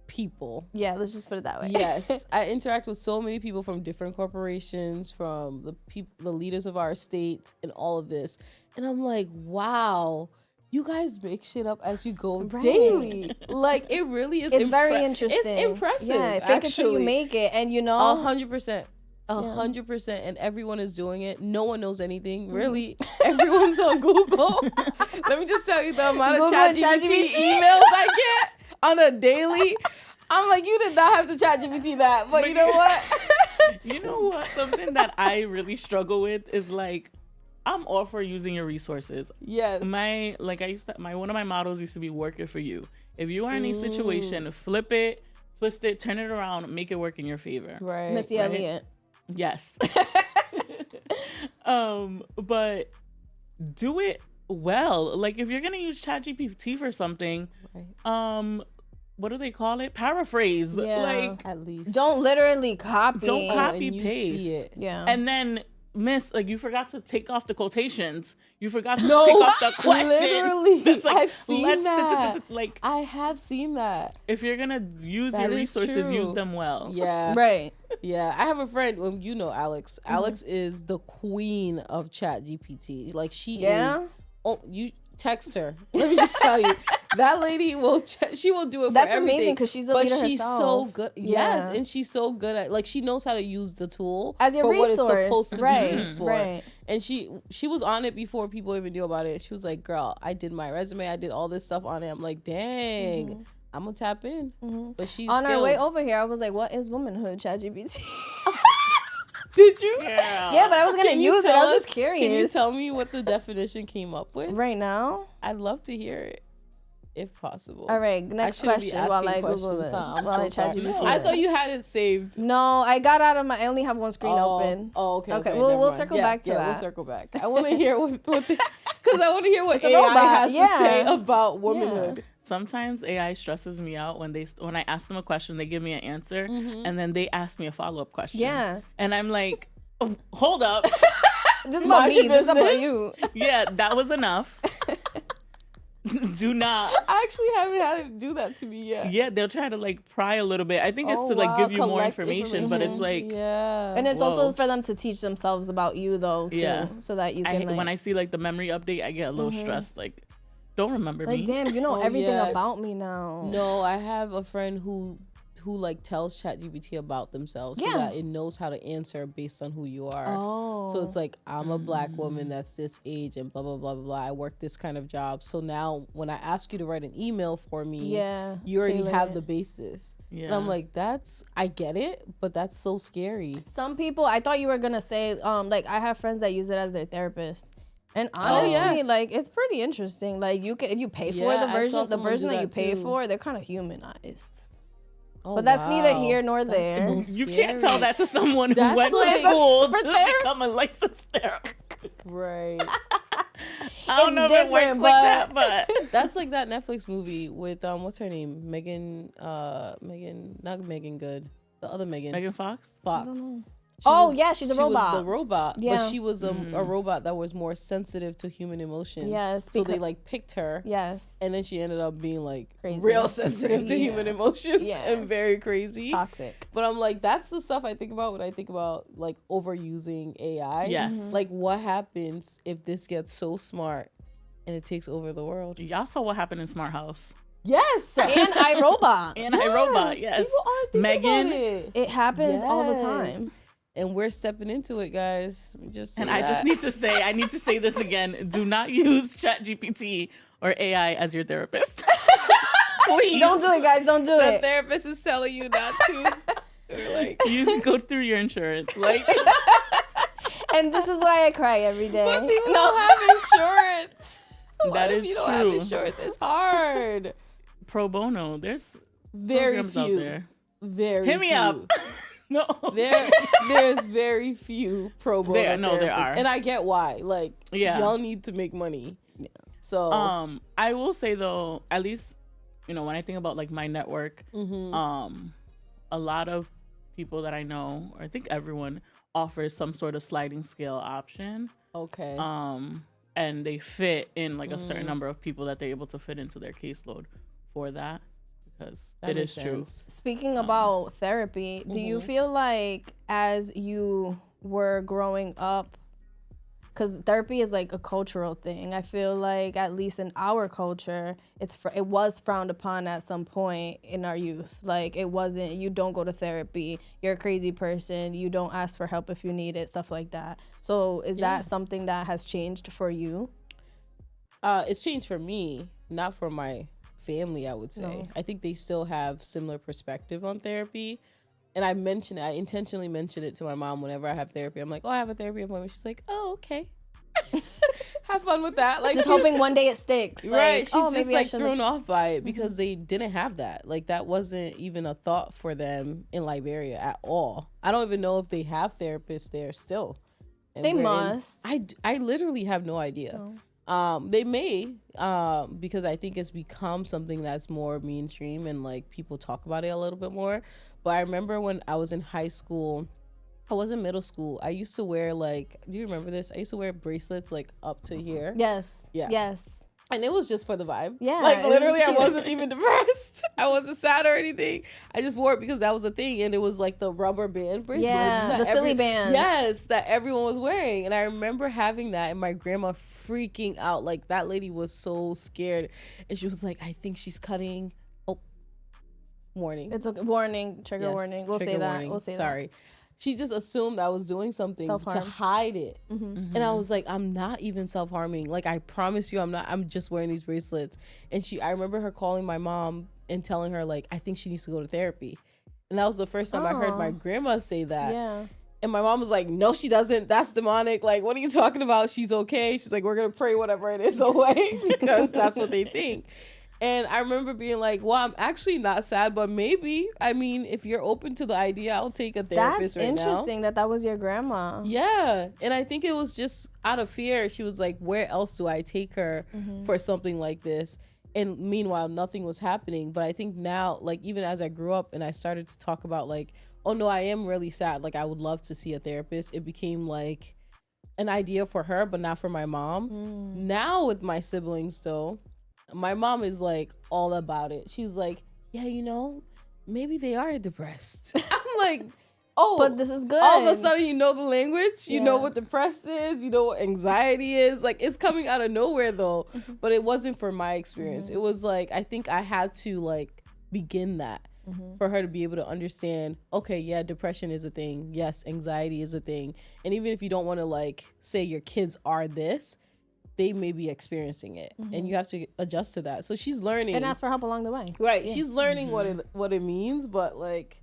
people. Yeah, let's just put it that way. Yes, I interact with so many people from different corporations, from the leaders of our states, and all of this, and I'm like, wow. You guys make shit up as you go daily. Like, it really is. It's very interesting. It's impressive. Yeah, fake it till you make it. And 100%. 100%, and everyone is doing it. No one knows anything. Really, everyone's on Google. Let me just tell you the amount of ChatGPT emails I get on a daily. I'm like, you did not have to ChatGPT that, but you know what? You know what? Something that I really struggle with is like, I'm all for using your resources. Yes. One of my models used to be work it for you. If you are in a situation, flip it, twist it, turn it around, make it work in your favor. Right. Missy Elliott. Yes. But do it well. Like if you're gonna use ChatGPT for something, what do they call it? Paraphrase. Yeah. Like at least don't literally copy. Don't copy and you paste. See it. Yeah. And then you forgot to take off the quotations. You forgot to take off the question. Literally, That's like, I've seen that. Like I have seen that. If you're gonna use your resources, use them well. Yeah. Right. Yeah. I have a friend, you know Alex. Alex is the queen of ChatGPT. Like she is. Oh, you text her. Let me just tell you. That lady she will do it for everything. That's amazing because she's a leader herself. But she's so good. Yes, and she's so good at, like, she knows how to use the tool as your for resource. what it's supposed to be used for. Right. And she was on it before people even knew about it. She was like, girl, I did my resume. I did all this stuff on it. I'm like, dang, I'm going to tap in. But she's on skilled. our way over here, I was like, what is womanhood, ChatGPT? Did you? Yeah, but I was going to use it. I was just curious. Can you tell me what the definition came up with? Right now? I'd love to hear it, if possible. All right, next question while I Google this. I thought you had it saved. No, I got out of I only have one screen open. Oh, okay. Okay, we'll circle back to that. We'll circle back. I want to hear because I want to hear what AI has to say about womanhood. Yeah. Sometimes AI stresses me out when I ask them a question, they give me an answer, and then they ask me a follow-up question. Yeah. And I'm like, oh, hold up. This is about me. This is about you. Yeah, that was enough. Do not. I actually haven't had it do that to me yet. Yeah, they'll try to like pry a little bit. I think it's to like give you more information, but it's like, and it's also for them to teach themselves about you though too, so that you can. When I see like the memory update, I get a little stressed. Like, don't remember me. Like, damn, you know everything about me now. No, I have a friend who like tells ChatGPT about themselves so that it knows how to answer based on who you are. Oh. So it's like, I'm a black woman that's this age and blah, blah, blah, blah, blah. I work this kind of job. So now when I ask you to write an email for me, you already have the basis. Yeah. And I'm like, I get it, but that's so scary. Some people, I thought you were going to say, like, I have friends that use it as their therapist. And honestly, like, it's pretty interesting. Like, you can, if you pay for the version that you pay for, they're kind of humanized. Oh, but that's neither here nor there. So you can't tell that to someone who went to school to become a licensed therapist. Right. I don't know if it works like that, but that's like that Netflix movie with what's her name? Megan, not Megan Good. The other Megan. Megan Fox? Fox. She's a robot. She was the robot, but she was a robot that was more sensitive to human emotion. Yes, so they like picked her. Yes, and then she ended up being like crazy. Real sensitive to human emotions and very crazy, toxic. But I'm like, that's the stuff I think about when I think about like overusing AI. Yes, like what happens if this gets so smart and it takes over the world? Y'all saw what happened in Smart House. Yes, and iRobot. iRobot. Yes, people aren't thinking Megan. About it happens all the time. And we're stepping into it, guys. I just need to say this again. Do not use ChatGPT or AI as your therapist. Please. Don't do it, guys. Don't do it. The therapist is telling you not to. Like, you go through your insurance. Like, and this is why I cry every day. But people don't have insurance. That is true. Don't have insurance. It's hard. Pro bono. There's very few. Out there. Very Hit me few. up. No, there's very few pro bono therapists. There are, and I get why. Like, y'all need to make money. Yeah. So, I will say though, at least, when I think about like my network, a lot of people that I know, or I think everyone, offers some sort of sliding scale option. Okay. And they fit in like a certain number of people that they're able to fit into their caseload for that. Because it is true. Speaking about therapy, do you feel like as you were growing up, because therapy is like a cultural thing. I feel like at least in our culture, it was frowned upon at some point in our youth. Like it wasn't, you don't go to therapy, you're a crazy person, you don't ask for help if you need it, stuff like that. So is that something that has changed for you? It's changed for me, not for my family, I would say. No. I think they still have similar perspective on therapy. And I intentionally mention it to my mom whenever I have therapy. I'm like, oh, I have a therapy appointment. She's like, oh, okay. Have fun with that. Like, just hoping one day it sticks. Right. She's just like thrown off by it because they didn't have that. Like that wasn't even a thought for them in Liberia at all. I don't even know if they have therapists there still. And they must. I literally have no idea. Oh. They may, because I think it's become something that's more mainstream and like people talk about it a little bit more. But I remember when I was in high school, I was in middle school, I used to wear like, do you remember this? I used to wear bracelets like up to here. Yes. Yeah. Yes. And it was just for the vibe. Yeah. Like literally I wasn't even depressed. I wasn't sad or anything. I just wore it because that was a thing. And it was like the rubber band bracelets. Yeah, the silly bands. Yes, that everyone was wearing. And I remember having that and my grandma freaking out. Like that lady was so scared. And she was like, I think she's cutting. Oh, warning. It's okay. Warning, trigger warning. We'll say that. We'll say that. Sorry. She just assumed I was doing something to hide it. Mm-hmm. And I was like, I'm not even self-harming. Like, I promise you I'm not. I'm just wearing these bracelets. And I remember her calling my mom and telling her, like, I think she needs to go to therapy. And that was the first time I heard my grandma say that. Yeah. And my mom was like, no, she doesn't. That's demonic. Like, what are you talking about? She's okay. She's like, we're going to pray whatever it is away because that's what they think. And I remember being like, well, I'm actually not sad, but maybe, I mean, if you're open to the idea, I'll take a therapist right now. That's interesting that was your grandma. Yeah. And I think it was just out of fear. She was like, where else do I take her for something like this? And meanwhile, nothing was happening. But I think now, like, even as I grew up and I started to talk about like, oh no, I am really sad. Like, I would love to see a therapist. It became like an idea for her, but not for my mom. Now with my siblings though, my mom is like all about it. She's like, yeah, you know, maybe they are depressed. I'm like, oh, but this is good. All of a sudden, you know the language. You know what depressed is. You know what anxiety is. Like, it's coming out of nowhere though. But it wasn't for my experience. It was like, I think I had to like begin that for her to be able to understand, okay, yeah, depression is a thing. Yes, anxiety is a thing. And even if you don't want to like say your kids are this, they may be experiencing it and you have to adjust to that. So she's learning and ask for help along the way. Right. Yeah. She's learning what it means, but like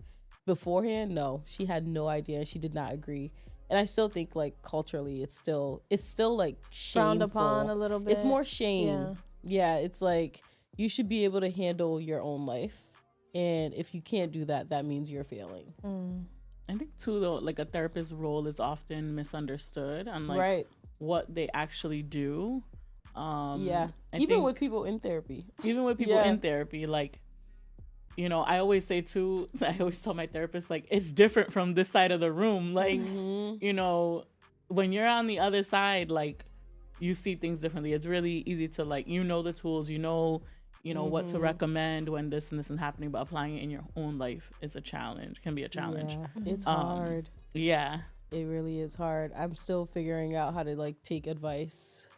beforehand, no, she had no idea. She did not agree. And I still think like culturally it's still like shameful. Frowned upon a little bit. It's more shame. Yeah. It's like you should be able to handle your own life. And if you can't do that, that means you're failing. I think too though, like a therapist's role is often misunderstood and like what they actually do. Even with people in therapy, like, you know, I always say too, I always tell my therapist, like, it's different from this side of the room. Like, you know, when you're on the other side, like, you see things differently. It's really easy to like, you know, the tools, you know what to recommend when this and this is happening, but applying it in your own life is a challenge, can be a challenge. It's hard. It really is hard. I'm still figuring out how to like take advice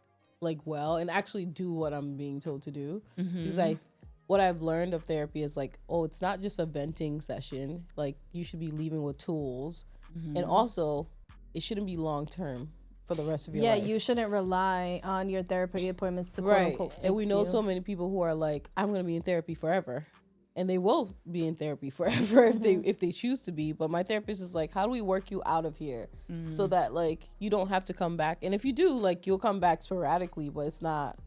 like well and actually do what I'm being told to do. Because what I've learned of therapy is like, oh, it's not just a venting session. Like you should be leaving with tools. And also it shouldn't be long term for the rest of your life. Yeah, you shouldn't rely on your therapy appointments to quote unquote fix. And we know so many people who are like, I'm going to be in therapy forever. And they will be in therapy forever if they choose to be. But my therapist is like, how do we work you out of here so that like you don't have to come back? And if you do, like you'll come back sporadically, but it's not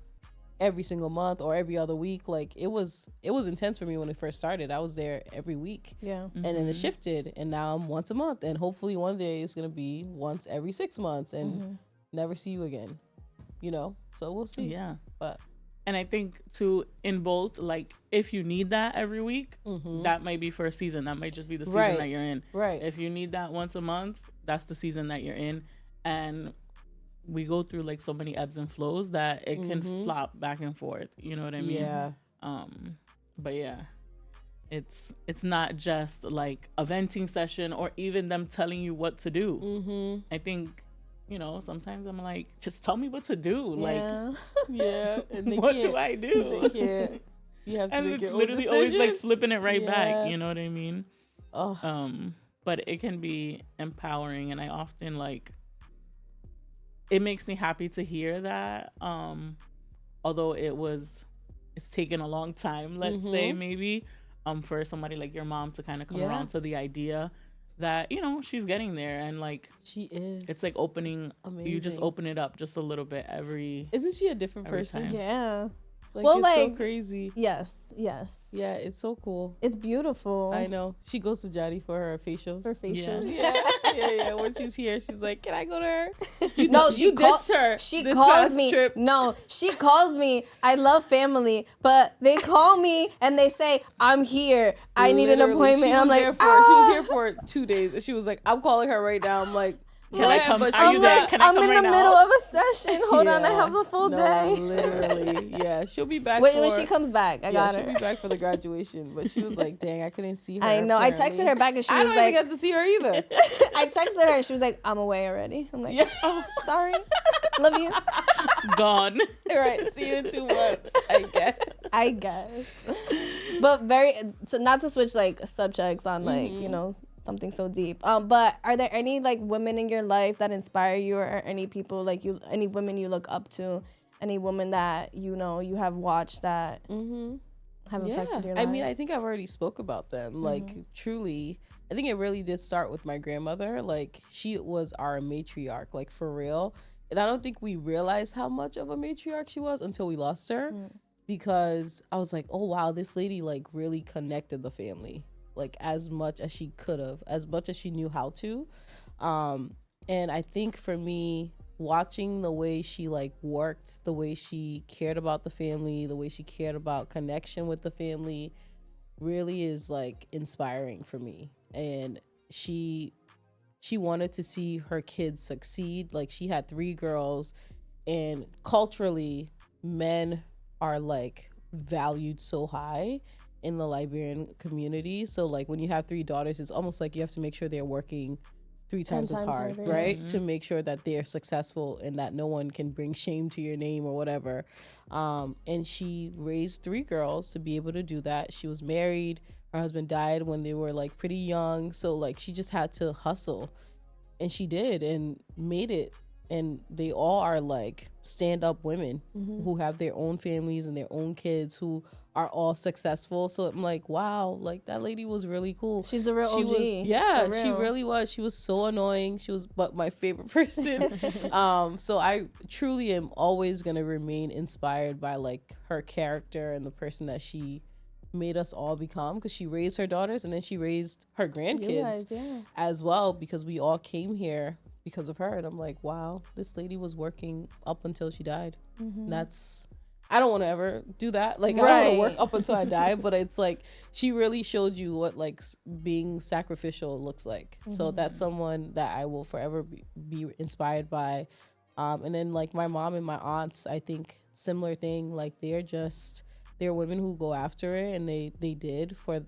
every single month or every other week. Like it was intense for me when it first started. I was there every week. Yeah. And then it shifted and now I'm once a month. And hopefully one day it's going to be once every 6 months and never see you again, you know? So we'll see. Yeah. But and I think too, in both, like if you need that every week, that might be for a season. That might just be the season that you're in. Right. If you need that once a month, that's the season that you're in. And we go through like so many ebbs and flows that it can flop back and forth. You know what I mean? Yeah. But yeah, it's not just like a venting session or even them telling you what to do. I think, you know, sometimes I'm like, just tell me what to do. Yeah. Like, Yeah. And they what can't, do I do? They can't. You have to And make it's your own literally decision. always like flipping it right Yeah. back. You know what I mean? Oh. But it can be empowering, and I often like. It makes me happy to hear that. Although it's taken a long time. Let's say maybe, for somebody like your mom to kind of come around to the idea that, you know, she's getting there, and like She is. it's like opening. You just open it up just a little bit every. Isn't she a different person? time. Yeah. Like, Well, it's like, so crazy. Yes. Yeah, it's so cool. It's beautiful. I know. She goes to Johnny for her facials. For facials. Yeah. When she's here, she's like, "Can I go to her?" She ditched her. She this calls past me. trip. No, she calls me. I love family, but they call me and they say, "I'm here. I need an Literally, appointment." She And I'm was like, there for, She was here for 2 days, and she was like, "I'm calling her right now." I'm like, Can I come? But Are you there? Can I I'm come in right the now? middle of a session. Hold on, I Yeah. have the full No, day. Literally, yeah. She'll be back. When she comes back, I got she'll her. be back for the graduation. But she was like, "Dang, I couldn't see her." I know. I apparently. texted her back and she I was don't like, even get to see her either. I texted her and she was like, "I'm away already." I'm like, Yeah. "Oh, sorry. Love you." Gone. Right. See you in 2 months, I guess. But not to switch like subjects on like, you know, something so deep. But are there any like women in your life that inspire you, or any people like you, any women you look up to, any woman that you know you have watched that have affected your life? I mean, I think I've already spoke about them. Like, truly, I think it really did start with my grandmother. Like, she was our matriarch, like, for real. And I don't think we realized how much of a matriarch she was until we lost her. Because I was like, oh, wow, this lady, like, really connected the family. Like, as much as she could have, as much as she knew how to. And I think for me, watching the way she like worked, the way she cared about the family, the way she cared about connection with the family really is like inspiring for me. And she wanted to see her kids succeed. Like, she had 3 girls, and culturally men are like valued so high in the Liberian community. So like when you have 3 daughters, it's almost like you have to make sure they're working 3 times as hard, harder, right? To make sure that they're successful and that no one can bring shame to your name or whatever. And she raised 3 girls to be able to do that. She was married. Her husband died when they were like pretty young. So like she just had to hustle, and she did and made it. And they all are like stand-up women who have their own families and their own kids who are all successful. So I'm like, wow, like that lady was really cool. She's the real she OG. Was, she really was. She was so annoying. She was but my favorite person. So I truly am always gonna remain inspired by like her character and the person that she made us all become, because she raised her daughters and then she raised her grandkids as well, because we all came here because of her. And I'm like, wow, this lady was working up until she died. That's, I don't want to ever do that. Like, I don't want to work up until I die, but it's like, she really showed you what like being sacrificial looks like. So that's someone that I will forever be inspired by. And then like my mom and my aunts, I think similar thing. Like they're women who go after it, and they did for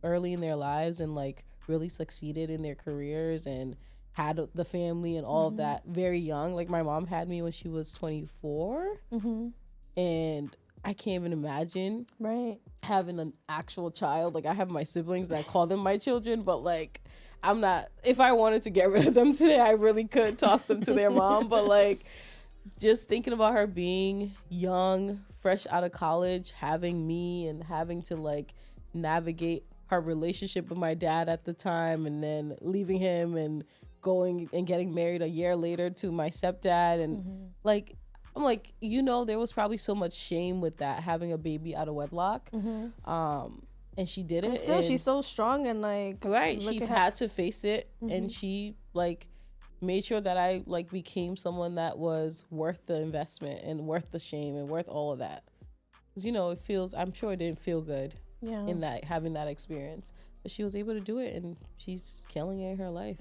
early in their lives, and like really succeeded in their careers and had the family and all of that very young. Like my mom had me when she was 24, and I can't even imagine having an actual child. Like I have my siblings that I call them my children, but like I'm not, if I wanted to get rid of them today, I really could toss them to their mom. But like just thinking about her being young, fresh out of college, having me, and having to like navigate her relationship with my dad at the time, and then leaving him and going and getting married a year later to my stepdad. And like, I'm like, you know, there was probably so much shame with that, having a baby out of wedlock. And she did it. And still, she's so strong and like, she had to face it. And she like made sure that I like became someone that was worth the investment and worth the shame and worth all of that. Because, you know, I'm sure it didn't feel good in that, having that experience. But she was able to do it, and she's killing it in her life.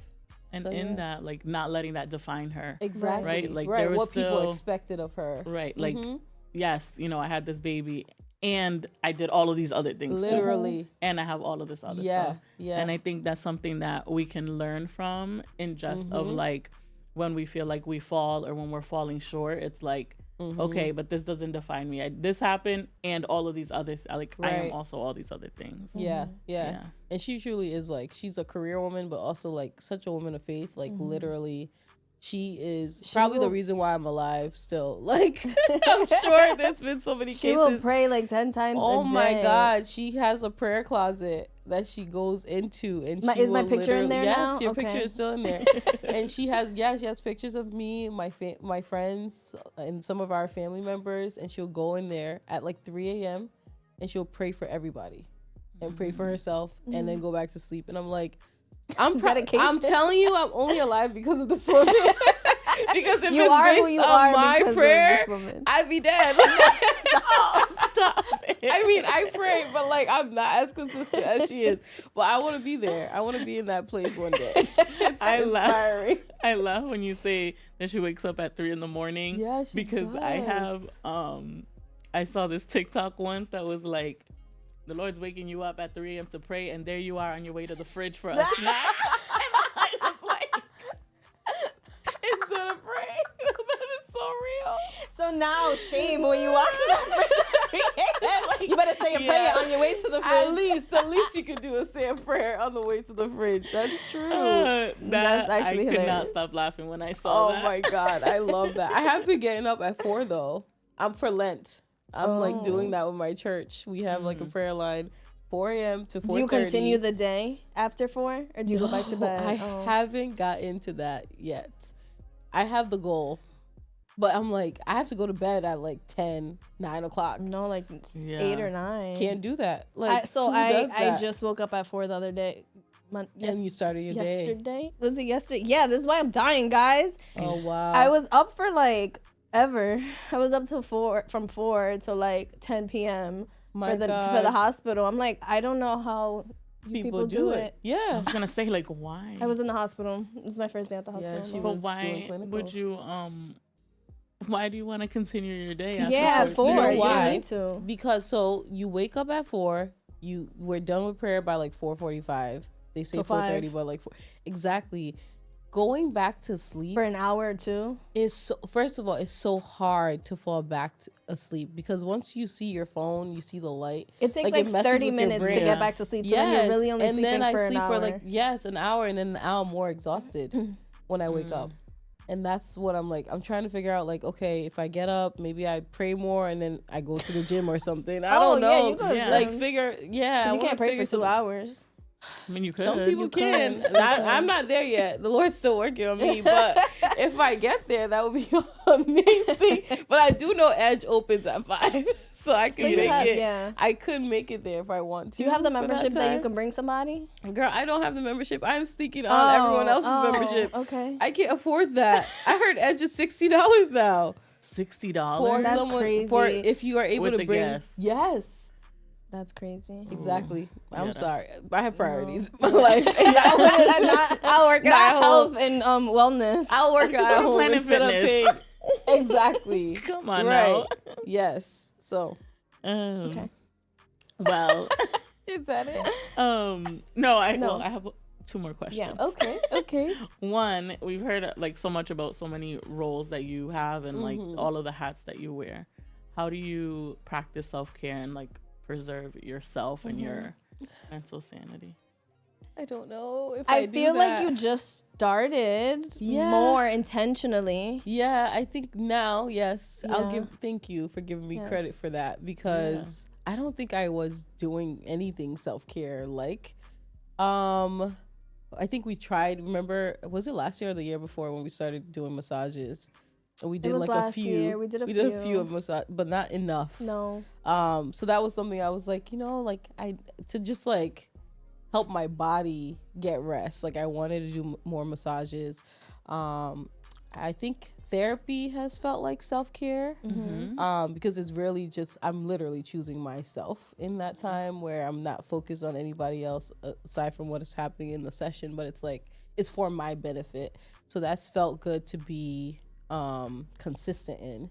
And so, that, like, not letting that define her. Exactly. Right? Like, there was what people expected of her. Right. Like, yes, you know, I had this baby, and I did all of these other things Literally. too. And I have all of this other stuff. Yeah. And I think that's something that we can learn from, in just of like, when we feel like we fall or when we're falling short, it's like, okay, but this doesn't define me. This happened, and all of these others. Like, I am also all these other things. Yeah. And she truly is like, she's a career woman, but also like such a woman of faith. Like literally, she probably the reason why I'm alive still. Like, I'm sure there's been so many cases. She will pray like 10 times a day. Oh my God. She has a prayer closet that she goes into, and is my picture in there now? Yes, your picture is still in there. And she has pictures of me, my friends, and some of our family members, and she'll go in there at like 3 a.m. and she'll pray for everybody and pray for herself and then go back to sleep. And I'm like, I'm telling you, I'm only alive because of this woman. Because if it's based on my prayer, I'd be dead. Stop it. I mean, I pray, but like, I'm not as consistent as she is. But I want to be there. I want to be in that place one day. It's inspiring. I laugh when you say that she wakes up at 3 a.m. Yeah, she because does. I have I saw this TikTok once that was like, the Lord's waking you up at 3 a.m. to pray, and there you are on your way to the fridge for a snack. And I was like, instead of praying. That is so real. So now, shame when you walk to the fridge at 3 a.m. You better say a prayer on your way to the fridge. The least you could do is say a prayer on the way to the fridge. That's true. That's actually hilarious. I could not stop laughing when I saw that. Oh my God, I love that. I have been getting up at 4 though. I'm for Lent. I'm like doing that with my church. We have like a prayer line, 4 a.m. to 4:30. Do you continue the day after 4, or do you go back to bed? I haven't got into that yet. I have the goal, but I'm like, I have to go to bed at like 9 o'clock. No, like 8 or 9. Can't do that. Like, I just woke up at 4 the other day. And you started your day. Yesterday? Was it yesterday? Yeah, this is why I'm dying, guys. Oh, wow. I was up for like ever. I was up till from 4 till like 10 p.m. for the hospital. I'm like, I don't know how people do it. Yeah. I was gonna say, like, why? I was in the hospital. It was my first day at the hospital. Yeah, but why would you why do you want to continue your day after at 4? You know why? You need to. Because so you wake up at 4, we're done with prayer by like 4:45. They say 4:30, but like 4. Exactly. Going back to sleep for an hour or two is so, first of all, it's so hard to fall back asleep, because once you see your phone, you see the light. It takes like 30 minutes to get back to sleep. So then you're really only sleeping for an hour. And then I sleep for like, an hour, and then an hour more exhausted when I wake up. And that's what I'm like, I'm trying to figure out, like, okay, if I get up, maybe I pray more and then I go to the gym or something. I don't know. You go like figure, you can't pray for 2 hours. I mean, you could. Some people can. I'm not there yet. The Lord's still working on me. But if I get there, that would be amazing. But I do know Edge opens at 5, so I can make it. Yeah. I could make it there if I want to. Do you have the membership that you can bring somebody? Girl, I don't have the membership. I'm sneaking on everyone else's membership. Okay. I can't afford that. I heard Edge is $60 now. $60? That's crazy. For if you are able to bring. Guest. Yes. That's crazy. Exactly. I'm sorry. I have priorities in my life. And I'll work out health and wellness. I'll work out at home instead of paying. Exactly. Come on now. Yes. So. Okay. Well. Is that it? No. I have 2 more questions. Yeah. Okay. One, we've heard like so much about so many roles that you have and like all of the hats that you wear. How do you practice self-care and like preserve yourself and your mental sanity? I don't know if I feel like you just started more intentionally. Yeah, I think now, yes. Yeah. Thank you for giving me credit for that, because I don't think I was doing anything self-care like. I think we tried, remember, was it last year or the year before when we started doing massages? And we did like a few. Year. We did a few of massage, but not enough. No. So that was something I was like, like to just like help my body get rest. Like I wanted to do more massages. I think therapy has felt like self-care, because it's really just, I'm literally choosing myself in that time where I'm not focused on anybody else aside from what is happening in the session, but it's like, it's for my benefit. So that's felt good to be consistent in.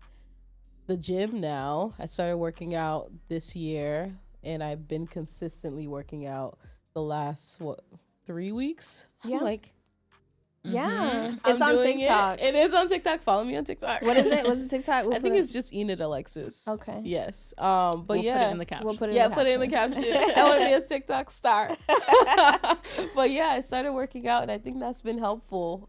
The gym now, I started working out this year, and I've been consistently working out the last 3 weeks. Yeah. Yeah, it's on TikTok. It is on TikTok. Follow me on TikTok. What is it? What's the TikTok? I think it's just Enid Alexis. Okay. Yes. But we'll put it in the caption. We'll put it in the caption. I want to be a TikTok star. But yeah, I started working out, and I think that's been helpful.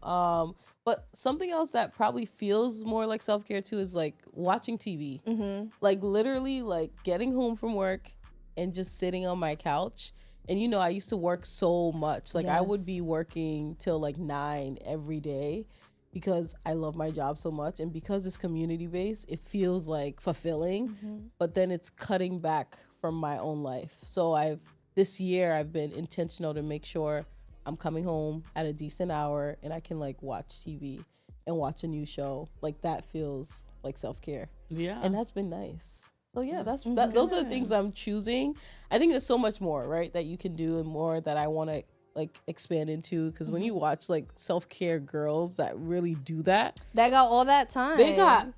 But something else that probably feels more like self-care too is like watching TV. Like literally, like getting home from work and just sitting on my couch. And you know, I used to work so much. Like I would be working till like 9 every day because I love my job so much. And because it's community based, it feels like fulfilling, but then it's cutting back from my own life. So this year I've been intentional to make sure I'm coming home at a decent hour and I can like watch TV and watch a new show. Like that feels like self-care. Yeah. And that's been nice. So yeah, those are the things I'm choosing. I think there's so much more, right, that you can do and more that I want to like expand into, because when you watch like self-care girls that really do that, they got all that time.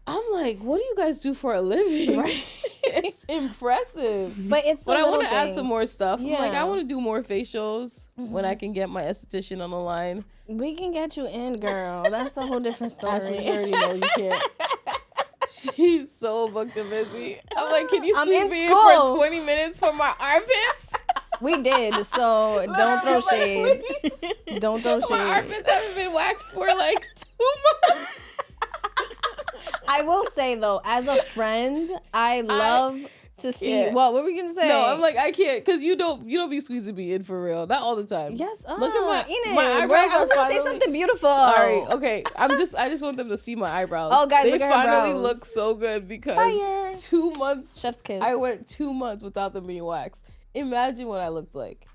I'm like, what do you guys do for a living? Right. It's impressive. But I want to add some more stuff. Yeah. I'm like, I want to do more facials when I can get my esthetician on the line. We can get you in, girl. That's a whole different story. Ashley, you already know you can't. She's so booked and busy. I'm like, can you squeeze me in for 20 minutes for my armpits? We did, so don't throw shade. Don't throw shade. My armpits haven't been waxed for like 2 months. I will say though, as a friend, I love to see. What were we gonna say? No, I'm like, I can't, because you don't be squeezing me in for real. Not all the time. Yes. Look at Enid, my eyebrows. I was gonna say something beautiful. Sorry. Okay. I just want them to see my eyebrows. Oh, guys, they look at her finally brows. look so good because Fire. 2 months. Chef's kiss. I went 2 months without them being waxed. Imagine what I looked like.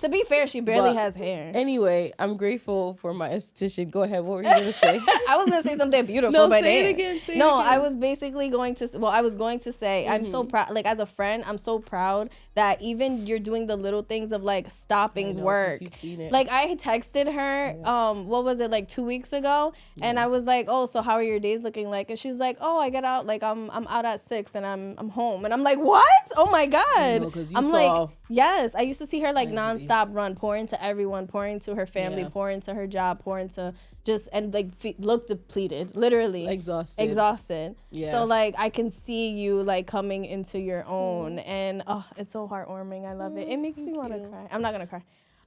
To be fair, she barely has hair. Anyway, I'm grateful for my esthetician. Go ahead. What were you going to say? I was going to say something beautiful. No, but say it again. I was basically going to, I was going to say, I'm so proud, like as a friend, I'm so proud that even you're doing the little things of like stopping work. You've seen it. Like I texted her, what was it, like 2 weeks ago? And I was like, oh, so how are your days looking like? And she's like, oh, I get out, like I'm out at 6 and I'm home. And I'm like, what? Oh my God. I'm like, yes, I used to see her like nonstop run, pour into everyone, pour into her family, pour into her job, pour into just, and like look depleted, literally. Exhausted. Yeah. So like I can see you like coming into your own, and it's so heartwarming. I love it. It makes me want to cry. I'm not gonna cry.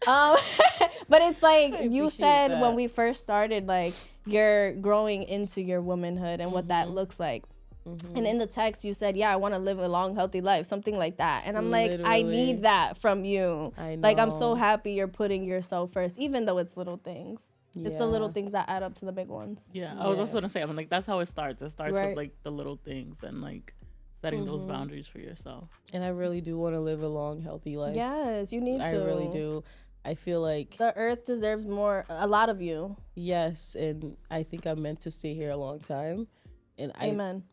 But it's like you said when we first started, like you're growing into your womanhood and what that looks like. And in the text you said, I want to live a long, healthy life, something like that. And I'm like, I need that from you. I know. Like, I'm so happy you're putting yourself first, even though it's little things. Yeah. It's the little things that add up to the big ones. Yeah, I was just going to say, I'm like, that's how it starts. It starts with like the little things and like setting those boundaries for yourself. And I really do want to live a long, healthy life. Yes, you need to. I really do. I feel like the earth deserves a lot of you. Yes, and I think I'm meant to stay here a long time. And Amen.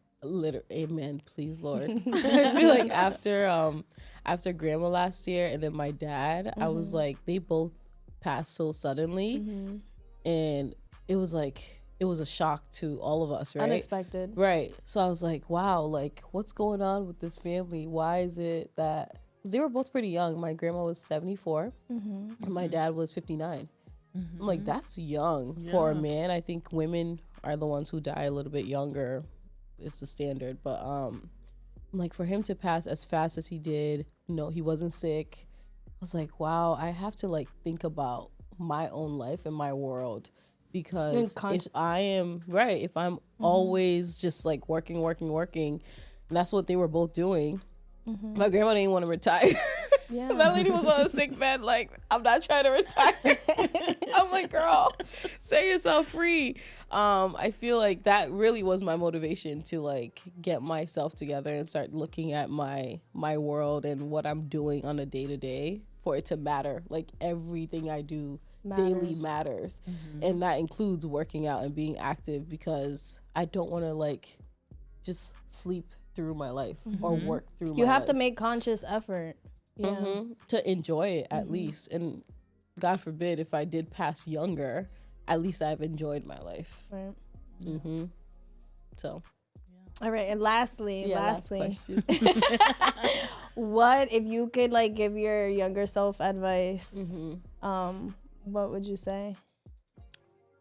Amen, please, Lord. I feel like after grandma last year and then my dad, I was like, they both passed so suddenly, and it was a shock to all of us, right? Unexpected, right? So I was like, wow, like what's going on with this family? Why is it that, because they were both pretty young. My grandma was 74 and my dad was 59. I'm like, that's young for a man. I think women are the ones who die a little bit younger. It's the standard, but like for him to pass as fast as he did, he wasn't sick. I was like, wow, I have to like think about my own life and my world, because if I'm always just like working, and that's what they were both doing. My grandma didn't want to retire. Yeah. That lady was on a sick bed, like, I'm not trying to retire. I'm like, girl, set yourself free. I feel like that really was my motivation to like get myself together and start looking at my world and what I'm doing on a day-to-day for it to matter. Like everything I do daily matters. And that includes working out and being active, because I don't want to like just sleep through my life or work through my life. You have to make conscious effort. Yeah. To enjoy it at least. And God forbid if I did pass younger, at least I've enjoyed my life. Right. So. All right. And lastly, last question. What if you could like give your younger self advice? What would you say?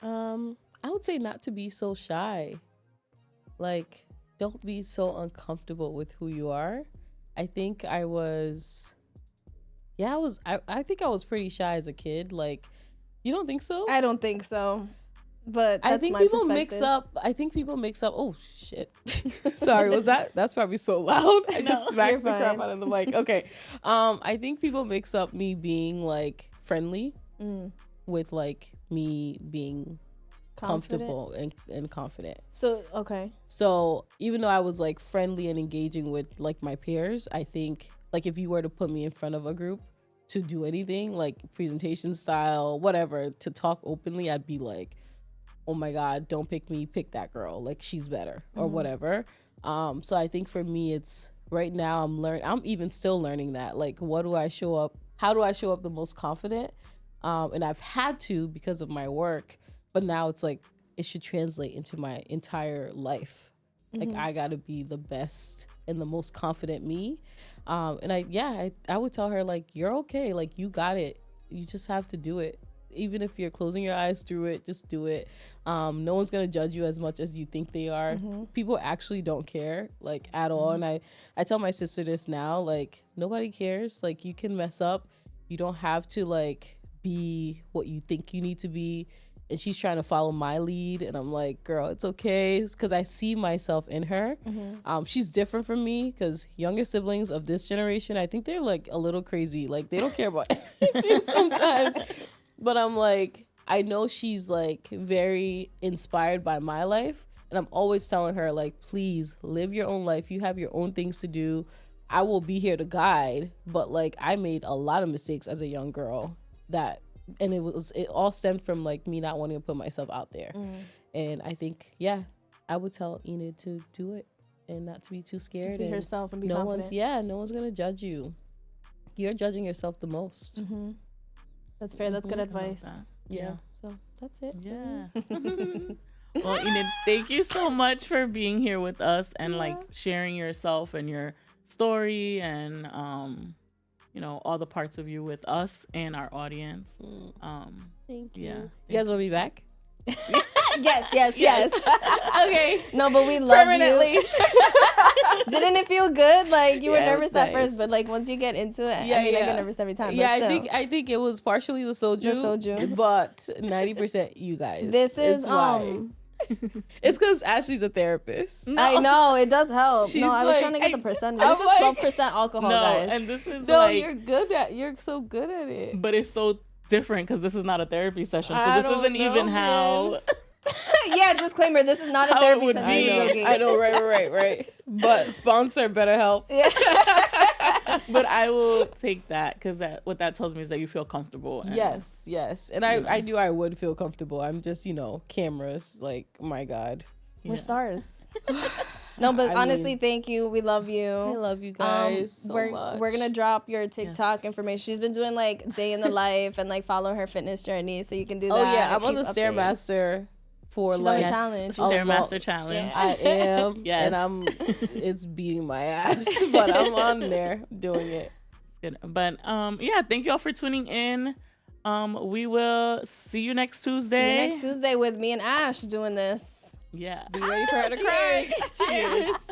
I would say not to be so shy. Like, don't be so uncomfortable with who you are. I think I was pretty shy as a kid. Like, you don't think so? I don't think so. But I think people mix up. Oh shit! Sorry, that's probably so loud. I just smacked the crap out of the mic. Okay, I think people mix up me being like friendly with like me being comfortable and confident. So even though I was like friendly and engaging with like my peers, I think like if you were to put me in front of a group to do anything like presentation style, whatever, to talk openly, I'd be like, oh my God, don't pick me, pick that girl. Like, she's better or whatever. So I think for me, it's right now I'm even still learning that. Like, how do I show up the most confident? And I've had to because of my work, but now it's like, it should translate into my entire life. Like, I gotta be the best and the most confident me. And I would tell her like, you're okay. Like, you got it. You just have to do it. Even if you're closing your eyes through it, just do it. No one's gonna judge you as much as you think they are. People actually don't care, like, at all. And I tell my sister this now, like, nobody cares. Like, you can mess up. You don't have to like be what you think you need to be. And she's trying to follow my lead, and I'm like, girl, it's okay, because I see myself in her. She's different from me, because younger siblings of this generation, I think they're like a little crazy. Like, they don't care about anything sometimes. But I'm like, I know she's like very inspired by my life. And I'm always telling her, like, please live your own life. You have your own things to do. I will be here to guide. But like, I made a lot of mistakes as a young girl and it all stemmed from like me not wanting to put myself out there. And I think, I would tell Enid to do it and not to be too scared. Just be herself and be confident. No one's going to judge you. You're judging yourself the most. That's fair. That's good advice. Yeah. So that's it. Yeah. Well, Enid, thank you so much for being here with us and like sharing yourself and your story and all the parts of you with us and our audience. Thank you. Yeah. You guys want me back? Yes. Okay. No, but we love you. Didn't it feel good? Like, you were nervous at first, but like once you get into it, I get nervous every time. Yeah, I think it was partially the soju. But 90% you guys. This is why. It's because Ashley's a therapist. No. I know, it does help. I was trying to get the percentage. This is 12% alcohol, guys. And this is you're so good at it. But it's so different because this is not a therapy session. So this isn't even how. Yeah, disclaimer, this is not a therapy session. I know, right. But sponsor BetterHelp. Yeah. But I will take that because what that tells me is that you feel comfortable. Yes. And I knew I would feel comfortable. I'm just, cameras, like, my God. We're stars. No, but honestly, thank you. We love you. I love you guys so much. We're going to drop your TikTok information. She's been doing, like, day in the life and, like, follow her fitness journey, so you can do that. Oh, yeah. I'm on the Stairmaster for She's like on the challenge. Stairmaster challenge. Yeah. I am. Yes. And it's beating my ass, but I'm on there doing it. It's good. But, thank you all for tuning in. We will see you next Tuesday. See you next Tuesday with me and Ash doing this. Yeah. Be ready for her to cry. Cheers.